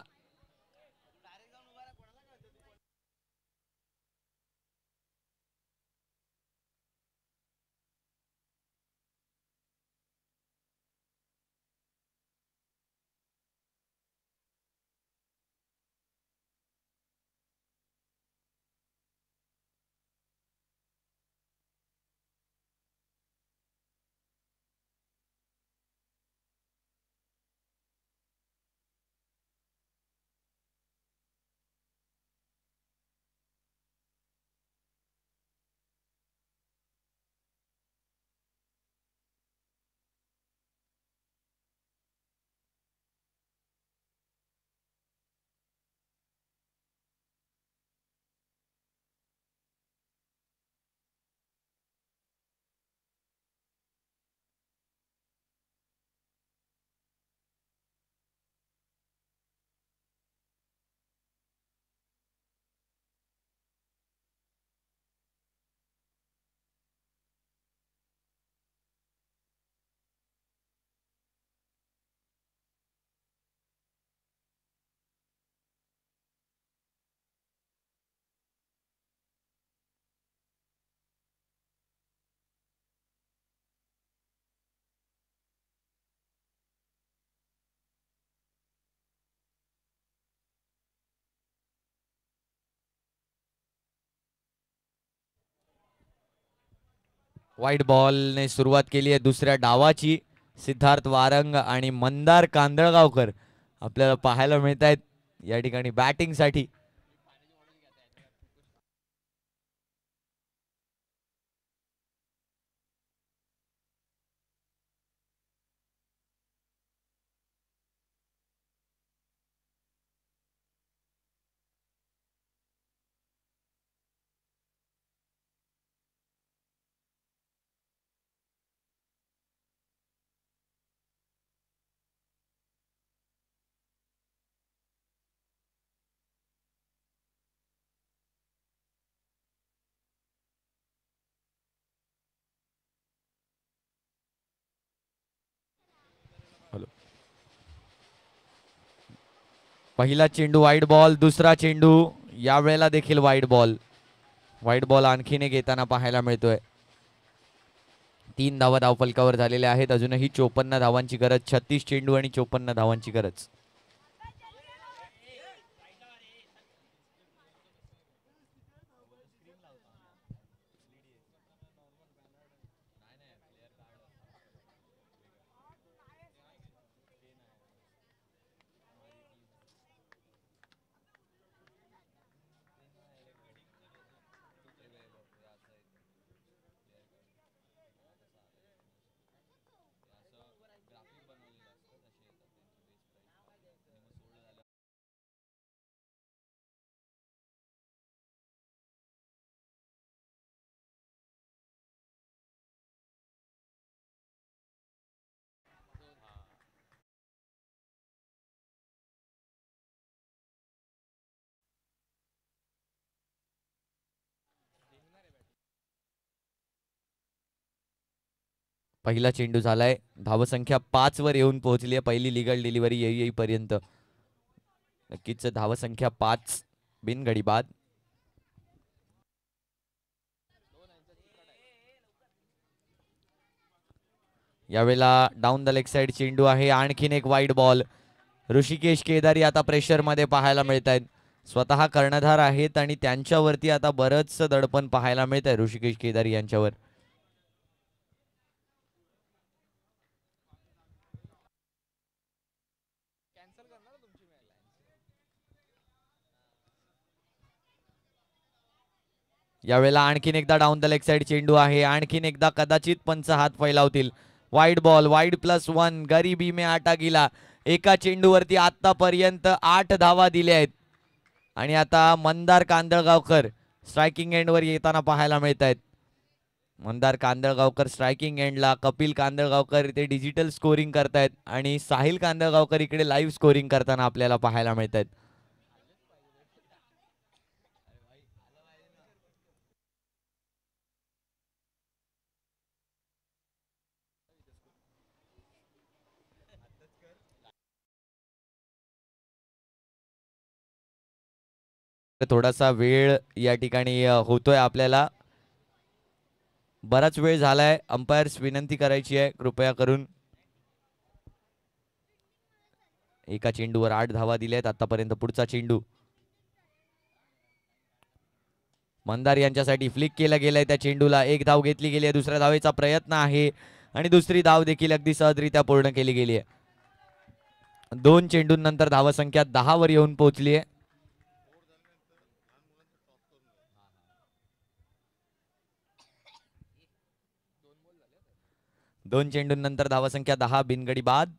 व्हाईट बॉलने सुरुवात केली आहे दुसऱ्या डावाची. सिद्धार्थ वारंग आणि मंदार कांदळगावकर आपल्याला पाहायला मिळत आहेत या ठिकाणी बॅटिंगसाठी. पहिला चेंडू व्हाईट बॉल, दुसरा चेंडू यावेळेला देखील व्हाईट बॉल. व्हाईट बॉल आणखीन एक येताना पाहायला मिळतोय. 3 धावा धावफलकावर झालेल्या आहेत. अजूनही 54 धावांची गरज. 36 चेंडू आणि 54 धावांची गरज. पहिला चेंडू झालाय. धावसंख्या 5 वर येऊन पोहोचली आहे. पहिली लिगल डिलिव्हरी येईपर्यंत नक्कीच धावसंख्या 5 बिनगडी बाद. यावेळेला डाऊन द लेग साइड चेंडू आहे. आणखीन एक वाईड बॉल. ऋषिकेश केदारी आता प्रेशर मध्ये पाहायला मिळत आहेत. स्वतः कर्णधार आहेत आणि त्यांच्यावरती आता बरंच दडपण पाहायला मिळत आहे ऋषिकेश केदारी यांच्यावर. यावेळेला आणखीन एकदा डाऊन द लेग साइड चेंडू आहे. आणखीन एकदा कदाचित पंच हात फैलावतील. Wide ball, wide +1. गरीबी में आटा गिला. एका चेंडूवरती आतापर्यंत 8 धावा दिल्या आहेत आणि आता मंदार कांदळगावकर स्ट्रायकिंग एंडवर येताना पाहायला मिळत आहेत. मंदार कांदळगावकर स्ट्रायकिंग एंडला, कपिल कांदळगावकर इथे डिजिटल स्कोरिंग करतायत आणि साहिल कांदळगावकर इकडे लाईव्ह स्कोरिंग करताना आपल्याला पाहायला मिळत आहेत. थोडासा वेळ या ठिकाणी होतोय आपल्याला. बराच वेळ झालाय. अंपायर्स विनंती करायची आहे कृपया करून. एका चेंडूवर 8 धावा दिल्यात आतापर्यंत. पुढचा चेंडू मंदार यांच्यासाठी फ्लिक केला गेलाय. त्या चेंडूला एक धाव घेतली गेली आहे. दुसऱ्या धावेचा प्रयत्न आहे आणि दुसरी धाव देखील अगदी सहजरित्या पूर्ण केली गेली आहे. 2 चेंडूंनंतर धावसंख्या 10 वर येऊन पोहोचली आहे. दोन चेंडूंनंतर धावसंख्या 10. बिनगडी बाद.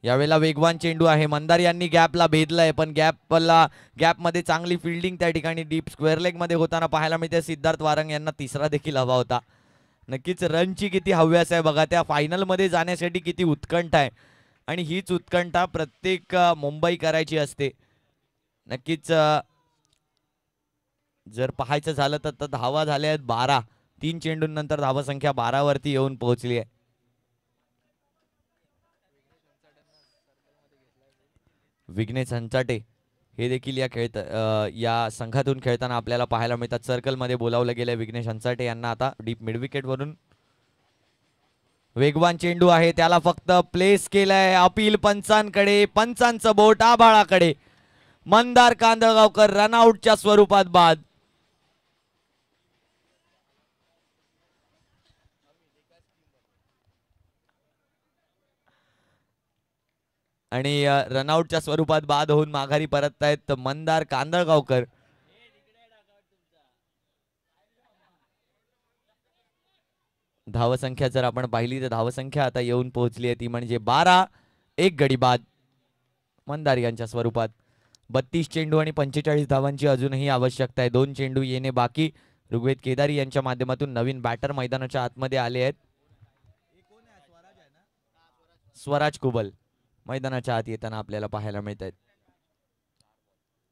यावेळेला वेगवान चेंडू आहे. मंदार यांनी गॅपला भेदलाय पण गॅपमध्ये चांगली फिल्डिंग त्या ठिकाणी डीप स्क्वेअर लेग मध्ये होताना पाहायला मिळते. सिद्धार्थ वारंग यांना तिसरा देखील हवा होता. नक्कीच रनची किती हव्यास आहे बघा. त्या फायनल मध्ये जाण्यासाठी किती उत्कंठ आहे आणि हीच उत्कंठा प्रत्येक मुंबईकराची असते. नक्कीच जर पाहायचं झालं तर धावा झाल्या आहेत 12. 3 चेंडूंनंतर धावसंख्या 12 वरती येऊन पोहोचली आहे. विघ्नेश हंचाटे हे देखील या संघातून खेळताना आपल्याला पाहायला मिळतात. सर्कलमध्ये बोलावलं गेलं विघ्नेश हंचाटे यांना. आता डीप मिड विकेट वरून वेगवान चेंडू आहे. त्याला फक्त प्लेस केलाय. अपील पंचांकडे. पंचांचं बोट आभाळाकडे. मंदार कांदळगावकर रनआउटच्या स्वरूपात बाद. आणि रनआउटच्या स्वरूपात बाद होऊन माघारी परत आहेत मंदार कांदळगावकर. धावसंख्या जर आपण पाहिली तर धावसंख्या आता येऊन पोहोचली आहे ती म्हणजे 12. एक गडी बाद मंदार यांच्या स्वरूपात. 32 चेंडू आणि 45 धावांची अजूनही आवश्यकता आहे. 2 चेंडू येणे बाकी. ऋग्वेद केदारी यांच्या माध्यमातून नवीन बॅटर मैदानाच्या आतमध्ये आले आहेत. स्वराज कुबल मैदानाच्या आत येताना आपल्याला पाहायला मिळत आहेत.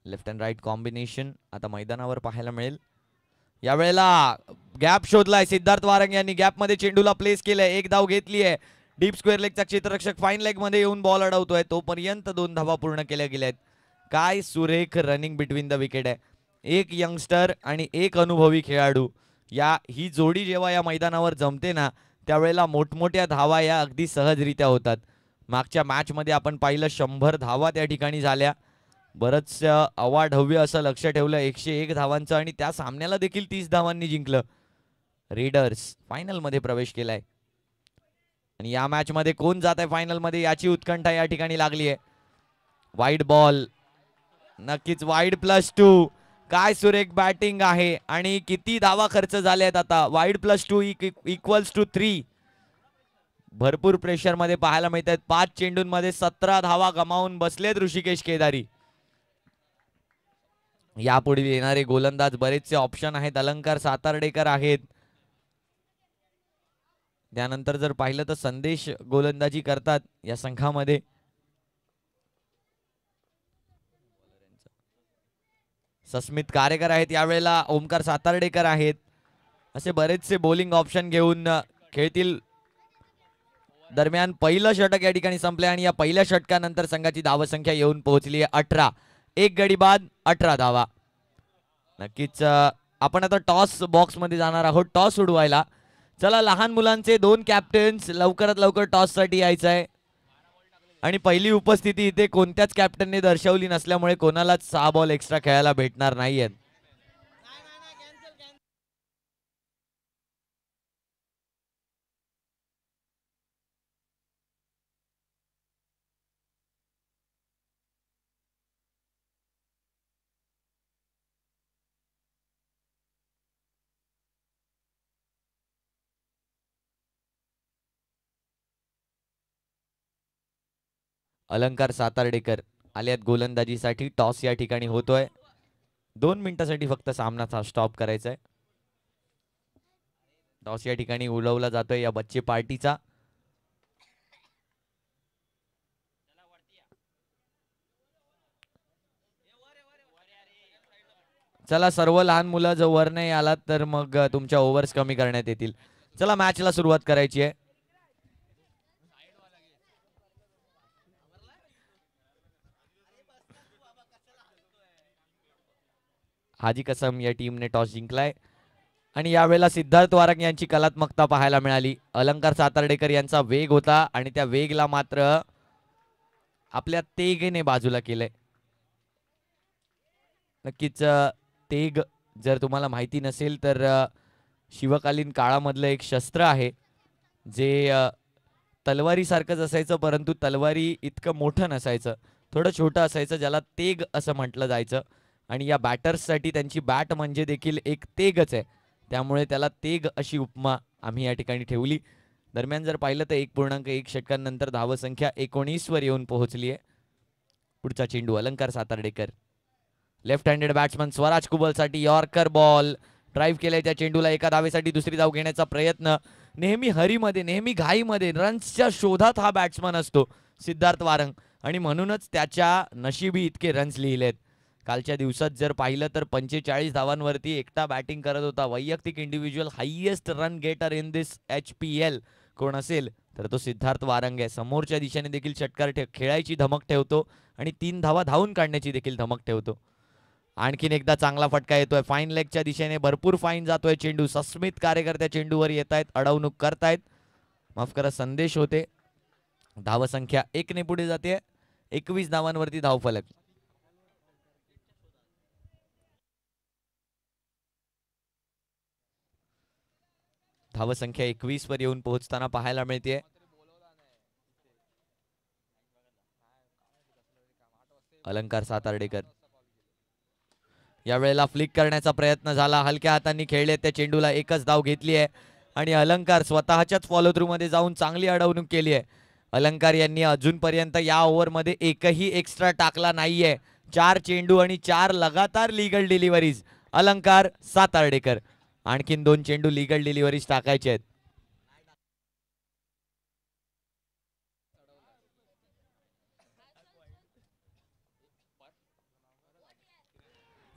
लेफ्ट अँड राईट कॉम्बिनेशन आता मैदानावर पाहायला मिळेल. यावेळेला गॅप शोधलाय सिद्धार्थ वारंग यांनी. गॅपमध्ये चेंडूला प्लेस केलंय. एक धाव घेतली आहे. डीप स्क्वेअर लेगचा क्षेत्ररक्षक फाईन लेग मध्ये येऊन बॉल अडवतोय. तोपर्यंत 2 धावा पूर्ण केल्या गेल्या आहेत. काय सुरेख रनिंग बिटवीन द विकेट आहे. एक यंगस्टर आणि एक अनुभवी खेळाडू ही जोडी जेव्हा या मैदानावर जमते ना त्यावेळेला मोठमोठ्या धावा या अगदी सहजरित्या होतात. मागच्या मॅच मध्ये आपण पाहिलं 100 धावा त्या ठिकाणी झाल्या. बरंच अवाढव्य असं लक्ष ठेवलं 101 धावांचं आणि त्या सामन्याला देखील 30 धावांनी जिंकलं. रेडर्स फायनल मध्ये प्रवेश केलाय आणि या मॅच मध्ये कोण जात आहे फायनल मध्ये याची उत्कंठा या ठिकाणी लागली आहे. वाईड बॉल नक्कीच वाईड +2. काय सुरेख बॅटिंग आहे आणि किती धावा खर्च झाले आहेत आता. वाईड +2 = 3. भरपूर प्रेशर मध्ये पाहायला मिळत आहेत. 5 चेंडूंमध्ये 17 धावा गमावून बसलेत ऋषिकेश केदारी. यापुढे येणारे गोलंदाज बरेचसे ऑप्शन आहेत. अलंकार सातार्डेकर आहेत. त्यानंतर जर पाहिलं तर संदेश गोलंदाजी करतात या संघामध्ये. सस्मित कारेकर आहेत. यावेळेला ओमकार सातार्डेकर आहेत. असे बरेचसे बॉलिंग ऑप्शन घेऊन खेळतील. दरम्यान पहिलं षटक या ठिकाणी संपले आणि या पहिल्या षटकानंतर संघाची धावसंख्या येऊन पोहोचली आहे 18. एक गडी बाद 18 धावा. नक्कीच आपण आता टॉस बॉक्स मध्ये जाणार आहोत टॉस उडवायला. चला लहान मुलांचे 2 कॅप्टन्स लवकरात लवकर टॉस साठी यायचं आहे आणि पहिली उपस्थिती इथे कोणत्याच कॅप्टनने दर्शवली नसल्यामुळे कोणालाच 6 बॉल एक्स्ट्रा खेळायला भेटणार नाहीयेत. अलंकार सातार्डेकर आल्यात गोलंदाजीसाठी. टॉस या ठिकाणी होतोय. 2 मिनिटांसाठी फक्त सामना स्टॉप करायचा आहे. टॉस या ठिकाणी उडवला जातोय या बच्चे पार्टीचा. चला सर्व लहान मुलं जर वर नाही आलात तर मग तुमच्या ओव्हर्स कमी करण्यात येतील. चला मॅचला सुरुवात करायची आहे. हाजी कसम या टीमने टॉस जिंकलाय आणि यावेळेला सिद्धार्थ वारंग यांची कलात्मकता पाहायला मिळाली. अलंकार सातार्डेकर यांचा वेग होता आणि त्या वेगला मात्र आपल्या तेगेने बाजूला केलंय. नक्कीच तेग जर तुम्हाला माहिती नसेल तर शिवकालीन काळामधलं एक शस्त्र आहे जे तलवारी सारखंच असायचं, परंतु तलवारी इतकं मोठं नसायचं, थोडं छोटं असायचं, ज्याला तेग असं म्हटलं जायचं. आणि या बॅटर्ससाठी त्यांची बॅट म्हणजे देखील एक तेगच आहे, त्यामुळे त्याला तेग अशी उपमा आम्ही या ठिकाणी ठेवली. दरम्यान जर पाहिलं तर 1.1 षटकांनंतर धावसंख्या 19 वर येऊन पोहोचली आहे. पुढचा चेंडू Alankar Satardekar, left handed batsman Swaraj कुबलसाठी यॉर्कर बॉल. ड्राईव्ह केलाय त्या चेंडूला, एका धावेसाठी दुसरी धाव घेण्याचा प्रयत्न. नेहमी हरीमध्ये, नेहमी घाईमध्ये, रन्सच्या शोधात हा बॅट्समन असतो सिद्धार्थ वारंग आणि म्हणूनच त्याच्या नशिबी इतके रन्स लिहिलेत. कालच्या दिवसात जर पाहिलं तर 45 धावांवरती एकटा बॅटिंग करत होता. वैयक्तिक individual highest run getter in this HPL कोण असेल तर तो सिद्धार्थ वारंग आहे. समोरच्या दिशेने देखील षटकार खेळायची धमक ठेवतो आणि 3 धावा धावून काढण्याची देखील धमक ठेवतो. आणखीन एकदा चांगला फटका येतोय फाईन लेगच्या दिशेने, भरपूर फाईन जातोय चेंडू. सस्मित कार्यकर्त्या चेंडूवर येत आहेत, अडवणूक करतायत, माफ करा संदेश होते. धावसंख्या 1 ने पुढे जाते. 21 धावांवरती धावफलक. धावसंख्या 21 वर येऊन पोहोचताना पाहायला मिळते. अलंकार सातार्डेकर यावेळेला फ्लिक करण्याचा प्रयत्न झाला, हलक्या हातांनी खेळले त्या चेंडूला, एकच धाव घेतली आहे आणि अलंकार स्वतःच्याच फॉलो थ्रू मध्ये जाऊन चांगली अडवणूक केली आहे. अलंकार यांनी अजूनपर्यंत या ओव्हरमध्ये एकही एक्स्ट्रा टाकला नाहीये. 4 चेंडू आणि 4 लगातार लीगल डिलिव्हरीज. अलंकार सातार्डेकर आणखीन 2 चेंडू लीगल डिलिव्हरीज टाकायचे आहेत.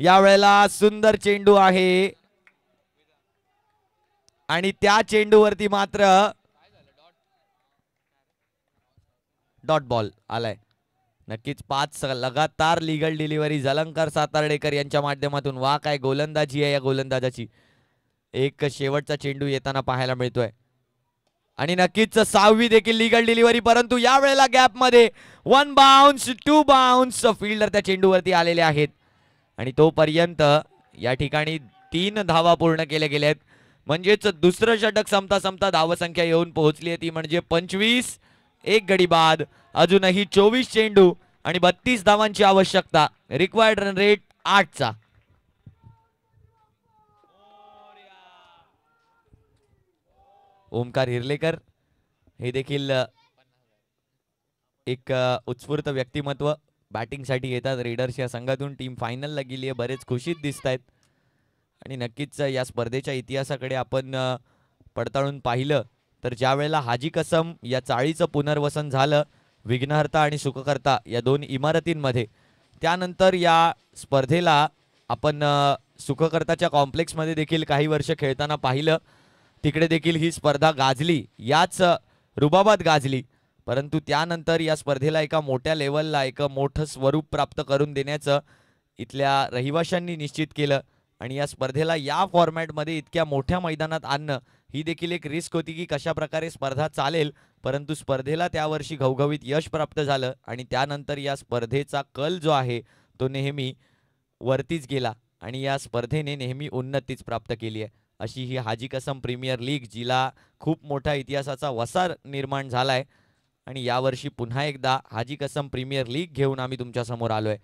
यावेळेला सुंदर चेंडू आहे आणि त्या चेंडूवरती मात्र डॉट बॉल आलाय. नक्कीच 5 लगातार लीगल डिलिव्हरीज अलंकार सातार्डेकर यांच्या माध्यमातून. वा काय गोलंदाजी आहे या गोलंदाजाची. एक शेवटचा चेंडू येताना पाहायला मिळतोय आणि नक्कीच 6वी देखील लीगल डिलिव्हरी, परंतु यावेळेला गॅप मध्ये 1 बाउन्स 2 बाउन्स फील्डर त्या चेंडूवरती आलेले आहेत आणि तोपर्यंत या ठिकाणी 3 धावा पूर्ण केल्या गेल्यात. म्हणजेच दुसरं षटक संपता संपता धावसंख्या येऊन पोहोचली आहे ती म्हणजे 25. 1 गडी बाद, अजूनही 24 चेंडू आणि 32 धावांची आवश्यकता. रिक्वायर्ड रन रेट 8चा. ओमकार हिरलेकर हे देखील एक उत्स्फूर्त व्यक्तिमत्व, बॅटिंगसाठी येतात रेडर्स या संघातून. टीम फायनलला गेली आहे, बरेच खुशीत दिसत आहेत आणि नक्कीच या स्पर्धेच्या इतिहासाकडे आपण पडताळून पाहिलं तर ज्या वेळेला हाजी कसम या चाळीचं पुनर्वसन झालं विघ्नहर्ता आणि सुखकर्ता या 2 इमारतींमध्ये, त्यानंतर या स्पर्धेला आपण सुखकर्ताच्या कॉम्प्लेक्समध्ये देखील काही वर्ष खेळताना पाहिलं. तिकडे देखील ही स्पर्धा गाजली, याच रुबाबात गाजली, परंतु त्यानंतर या स्पर्धेला एका मोठ्या लेवलला एक मोठं स्वरूप प्राप्त करून देण्याचं इथल्या रहिवाशांनी निश्चित केलं आणि या स्पर्धेला या फॉर्मॅटमध्ये इतक्या मोठ्या मैदानात आणणं ही देखील एक रिस्क होती की कशा प्रकारे स्पर्धा चालेल, परंतु स्पर्धेला त्या वर्षी घवघवीत यश प्राप्त झालं आणि त्यानंतर या स्पर्धेचा कल जो आहे तो नेहमी वरतीच गेला आणि या स्पर्धेने नेहमी उन्नतीच प्राप्त केली आहे. अशी ही हाजी कसम प्रीमियर लीग, जिला खूप मोठा इतिहासाचा वसार निर्माण झालाय आणि यावर्षी पुन्हा एकदा हाजी कसम प्रीमियर लीग घेऊन आम्ही तुमच्या समोर आलोय.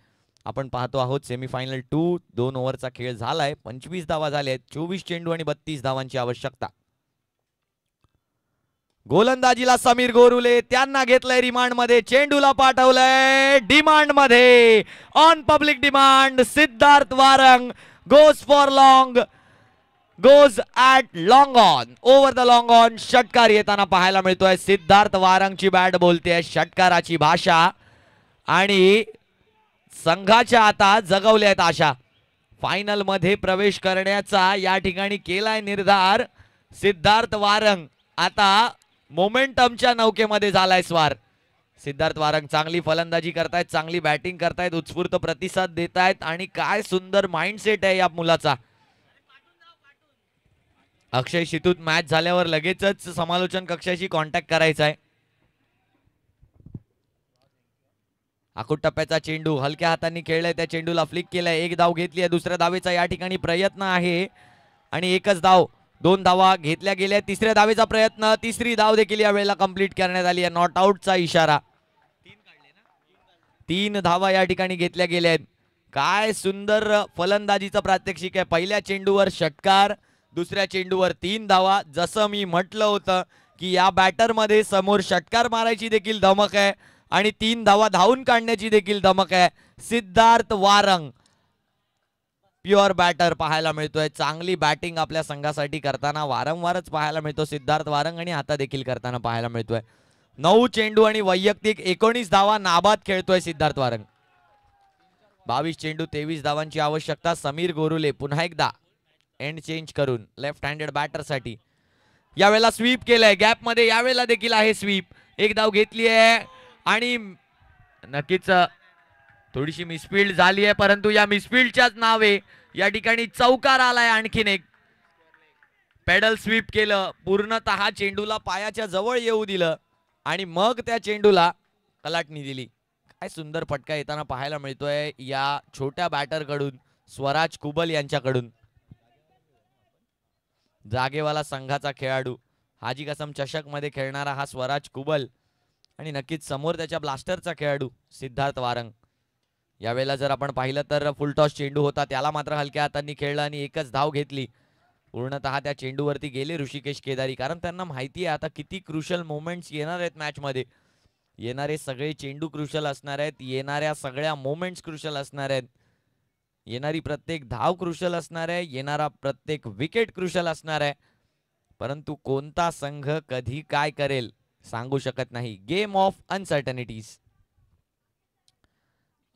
आपण पाहतो आहोत सेमीफायनल 2. 2 ओव्हरचा खेळ झालाय, 25 धावा झाल्या आहेत, 24 चेंडू आणि 32 धावांची आवश्यकता. गोलंदाजीला समीर गोरुले, त्यांना घेतलंय रिमांड मध्ये, चेंडूला पाठवलंय डिमांड मध्ये. On public demand Siddharth Warang goes for long, goes at long on, over the long on. षटकार येताना पाहायला मिळतोय. सिद्धार्थ वारंगची बॅट बोलते षटकाराची भाषा आणि संघाच्या आता जगवल्या आहेत आशा. फायनल मध्ये प्रवेश करण्याचा या ठिकाणी केलाय निर्धार सिद्धार्थ वारंग. आता मोमेंटमच्या नौकेमध्ये झालाय स्वार. सिद्धार्थ वारंग चांगली फलंदाजी करतायत, चांगली बॅटिंग करतायत, उत्स्फूर्त प्रतिसाद देत आहेत आणि काय सुंदर माइंडसेट आहे या मुलाचा. अक्षय शितूत मॅच झाल्यावर लगेचच समालोचन कक्षाशी कॉन्टॅक्ट करायचा आहे. आखूड टप्प्याचा चेंडू हलक्या हातांनी खेळलाय, त्या चेंडूला फ्लिक केलाय, एक धाव घेतली आहे. दुसऱ्या धावेचा या ठिकाणी प्रयत्न आहे आणि एकच धाव, 2 धावा घेतल्या गेल्या. तिसऱ्या धावेचा प्रयत्न, तिसरी धाव देखील या वेळेला कंप्लीट करण्यात आली आहे. नॉट आउटचा इशारा. 3 धावा या ठिकाणी घेतल्या गेल्या आहेत. काय सुंदर फलंदाजीचं प्रात्यक्षिक आहे. पहिल्या चेंडूवर षटकार, दुसऱ्या चेंडूवर 3 धावा. जसं मी म्हटलं होतं की या बॅटरमध्ये समोर षटकार मारायची देखील धमक आहे आणि 3 धावा धावून काढण्याची देखील धमक आहे. सिद्धार्थ वारंग प्युअर बॅटर पाहायला मिळतोय. चांगली बॅटिंग आपल्या संघासाठी करताना वारंवारच पाहायला मिळतो सिद्धार्थ वारंग आणि आता देखील करताना पाहायला मिळतोय. 9 चेंडू आणि वैयक्तिक 19 धावा नाबाद खेळतोय सिद्धार्थ वारंग. 22 चेंडू 23 धावांची आवश्यकता. समीर गोरुले पुन्हा एकदा एंड चेंज करून लेफ्ट हँडेड बॅटरसाठी यावेळेला स्वीप केलंय गॅप मध्ये. यावेळेला देखील आहे स्वीप. एक धाव घेतली आहे आणि नक्कीच थोडीशी मिसफिल्ड झाली आहे, परंतु या मिसफिल्डच्याच नावे या ठिकाणी चौकार आलाय. आणखीन एक पेडल स्वीप केलं, पूर्णतः चेंडूला पायाच्या जवळ येऊ दिलं आणि मग त्या चेंडूला कलाटणी दिली. काय सुंदर फटका येताना पाहायला मिळतोय या छोट्या बॅटर कडून, स्वराज कुबल यांच्याकडून. जागेवाला संघाचा खेळाडू, हाजी कसम चषक मध्ये खेळणारा हा स्वराज कुबल आणि नक्कीच समोर त्याच्या ब्लास्टरचा खेळाडू सिद्धार्थ वारंग. यावेळेला जर आपण पाहिलं तर फुलटॉस चेंडू होता, त्याला मात्र हलक्या हातांनी खेळलं आणि एकच धाव घेतली. पूर्णतः त्या चेंडूवरती गेले ऋषिकेश केदारी, कारण त्यांना माहिती आहे आता किती क्रुशल मोमेंट्स येणार आहेत मॅच मध्ये. येणारे सगळे चेंडू क्रुशल असणार आहेत, येणाऱ्या सगळ्या मोमेंट्स क्रुशल असणार आहेत, येणारी प्रत्येक धाव क्रुशल असणार आहे, येणारा प्रत्येक विकेट क्रुशल असणार आहे. परंतु कोणता संघ कधी काय करेल सांगू शकत नाही. गेम ऑफ अनसर्टनिटीज,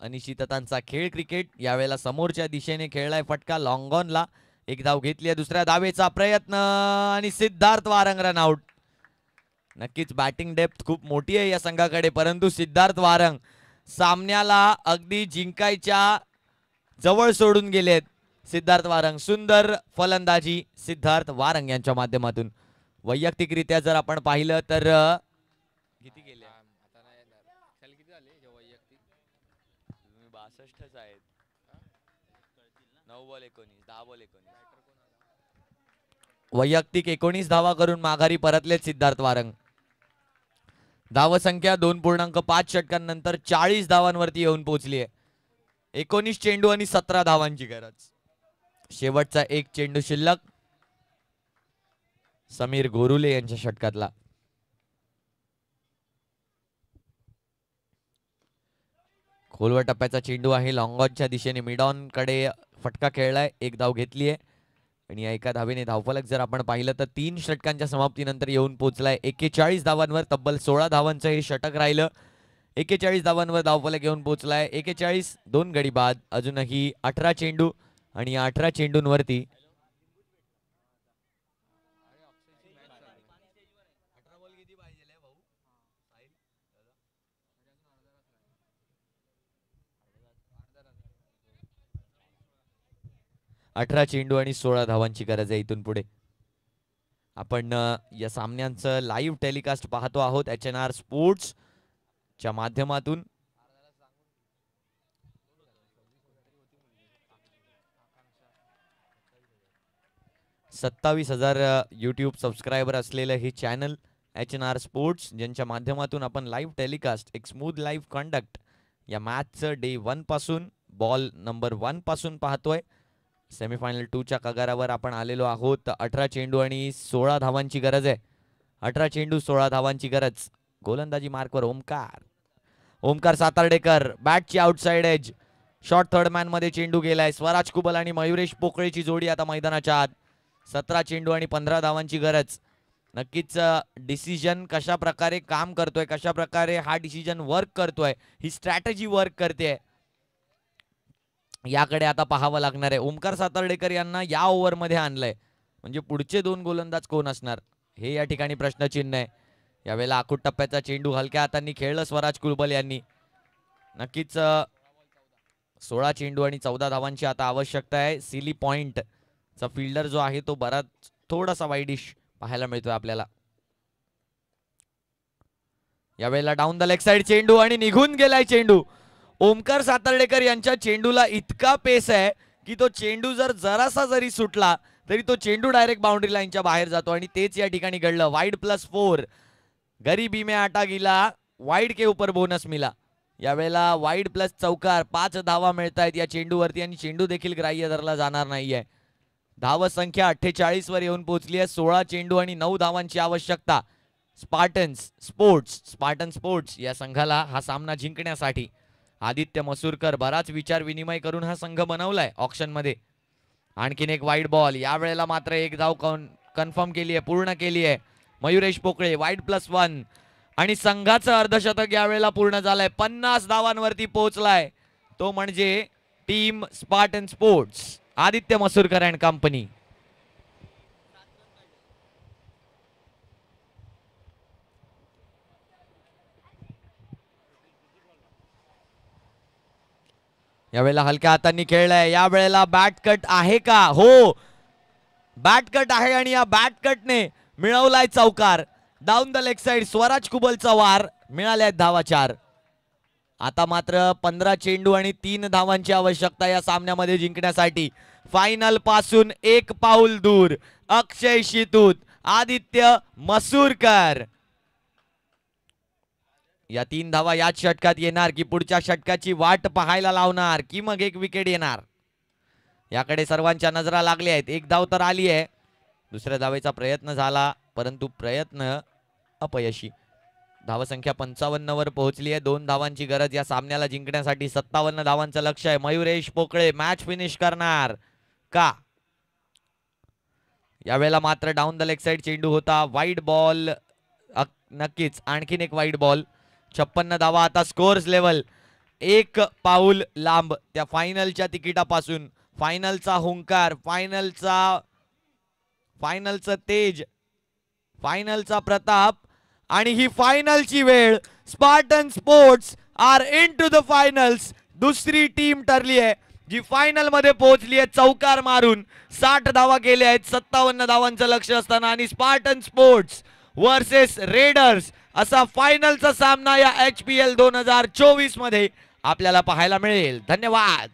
अनिश्चिततांचा खेळ क्रिकेट. यावेळेला समोरच्या दिशेने खेळलाय फटका लॉंग ऑनला, एक धाव घेतली आहे. दुसऱ्या धावेचा प्रयत्न आणि सिद्धार्थ वारंग रन आउट. नक्कीच बॅटिंग डेप्थ खूप मोठी आहे या संघाकडे, परंतु सिद्धार्थ वारंग सामन्याला अगदी जिंकायच्या जवळ सोडून गेलेत. सिद्धार्थ वारंग, सुंदर फलंदाजी सिद्धार्थ वारंग यांच्या माध्यमातून. वैयक्तिकरित्या जर आपण पाहिलं तर किती गेले? 62च आहेत. 9 बॉल 19, 10 बॉल 19. वैयक्तिक 19 धावा करून माघारी परतलेत सिद्धार्थ वारंग. धावसंख्या 2.5 षटकांनंतर 40 धावांवरती येऊन पोहोचली आहे. 19 चेंडू आणि 17 धावांची गरज. शेवटचा एक चेंडू शिल्लक समीर गोरुले यांच्या षटकातला. खोलवर टप्प्याचा चेंडू आहे, लॉंग ऑनच्या दिशेने मिड ऑन कडे फटका खेळलाय, एक धाव घेतली आहे आणि या एका धावेने धावफलक जर आपण पाहिलं तर 3 षटकांच्या समाप्तीनंतर येऊन पोहोचलाय. 41 धावांवर तब्बल 16 धावांचं हे षटक राहिलं. 41 धावांवर धावफलक येऊन पोहोचलाय. 41, 2 गडी बाद, अजूनही 18 चेंडू आणि या 18 चेंडूंवरती 18 चेंडू आणि 16 धावांची गरज आहे इथून पुढे. आपण या सामन्यांचं लाईव्ह टेलिकास्ट पाहतो आहोत HNR स्पोर्ट्स च्या माध्यमातून. $27,000 यूट्यूब सबस्क्रायबर असलेलं हे चॅनल HNR स्पोर्ट्स, ज्यांच्या माध्यमातून आपण लाईव्ह टेलिकास्ट, एक स्मूथ लाईव्ह कंडक्ट या मॅचचं डे 1 पासून, बॉल नंबर 1 पासून पाहतोय. सेमीफायनल 2 च्या कगारावर आपण आलेलो आहोत. 18 चेंडू आणि 16 धावांची गरज आहे. 18 चेंडू 16 धावांची गरज. गोलंदाजी मार्कवर ओमकार सातार्डेकर, बॅटची outside edge, short third man मध्ये चेंडू गेलाय. स्वराज कुबल आणि मयुरेश पोकळेची जोडी आता मैदानाच्या आत. 17 चेंडू आणि 15 धावांची गरज. नक्कीच डिसिजन कशा प्रकारे काम करतोय, कशा प्रकारे हा डिसिजन वर्क करतोय, ही स्ट्रॅटेजी वर्क करते, याकडे आता पाहावं लागणार आहे. ओमकार सातार्डेकर यांना या ओव्हरमध्ये आणलंय, म्हणजे पुढचे 2 गोलंदाज कोण असणार हे या ठिकाणी प्रश्नचिन्ह आहे. यावेळेला आखूट टप्प्याचा चेंडू हलक्या हातांनी खेळलं स्वराज कुलबल यांनी. नक्कीच 16 चेंडू आणि 14 धावांची आता आवश्यकता आहे. सिली पॉइंट चा फिल्डर जो आहे तो बराच थोडासा वाईडिश पाहायला मिळतोय आपल्याला. यावेळेला डाऊन द लेग साइड चेंडू आणि निघून गेलाय चेंडू. ओमकार सातर्डेकर यांच्या चेंडूला इतका पेस आहे की तो चेंडू जर जरासा जरी सुटला तरी तो चेंडू डायरेक्ट बाउंड्री लाईनच्या बाहेर जातो आणि तेच या ठिकाणी घडलं. वाईड +4 गरीबी में आटा गिला, वाईड के ऊपर बोनस मिला. यावेळेला वाईड प्लस चौकार 5 धावा मिळत आहेत या चेंडूवरती आणि चेंडू देखील ग्राह्य धरला जाणार नाहीये. धाव संख्या 48 वर येऊन पोहोचली आहे. 16 चेंडू आणि 9 धावांची आवश्यकता स्पार्टन स्पोर्ट्स या संघाला हा सामना जिंकण्यासाठी. आदित्य मसूरकर बराच विचार विनिमय करून हा संघ बनवलाय ऑक्शन मध्ये. आणखीन एक वाईड बॉल. यावेळेला मात्र एक धाव कन्फर्म केली आहे, पूर्ण केली आहे मयुरेश पोकळे. वाईड +1 आणि संघाचं अर्धशतक यावेळेला पूर्ण झालंय. 50 धावांवरती पोहोचलाय तो म्हणजे team Spartan sports, Aditya Masurkar and company. यावेळेला हलक्या हातांनी खेळलाय. यावेळेला बॅट कट आहे का? हो, बॅट कट आहे आणि या बॅट कटने मिळवलाय चौकार. Down the leg side Swaraj कुबलचा वार. मिळाल्या धावा 4. आता मात्र 15 चेंडू आणि 3 धावांची आवश्यकता या सामन्यामध्ये जिंकण्यासाठी. फायनल पासून 1 पाऊल दूर अक्षय शितूत, आदित्य मसूरकर. या 3 धावा याच षटकात येणार की पुढच्या षटकाची वाट पाहायला लावणार की मग एक विकेट येणार, याकडे सर्वांच्या नजरा लागल्या आहेत. 1 धाव तर आली आहे. दुसऱ्या धावेचा प्रयत्न झाला परंतु प्रयत्न अपयशी. धावसंख्या 55 वर पोहोचली आहे. 2 धावांची गरज या सामन्याला जिंकण्यासाठी. 57 धावांचं लक्ष आहे. मयुरेश पोकळे मॅच फिनिश करणार का? यावेळेला मात्र डाऊन द लेग साइड चेंडू होता. वाईड बॉल, नक्कीच आणखीन एक वाईड बॉल. 56 धावा आता स्कोअर्स लेवल 1 पाऊल लांब त्या फायनलच्या तिकिटापासून. फायनलचा हुंकार, फायनलचं तेज, फायनलचा प्रताप आणि ही फायनलची वेळ. Spartan sports are into the द फायनल्स. दुसरी टीम ठरली आहे जी फायनल मध्ये पोहोचली आहे चौकार मारून. 60 धावा केल्या आहेत. 57 धावांचं लक्ष असताना आणि स्पार्टन स्पोर्ट्स वर्सेस रेडर्स असा फायनलचा सामना या HPL 2024 मध्ये आपल्याला पाहायला मिळेल. धन्यवाद.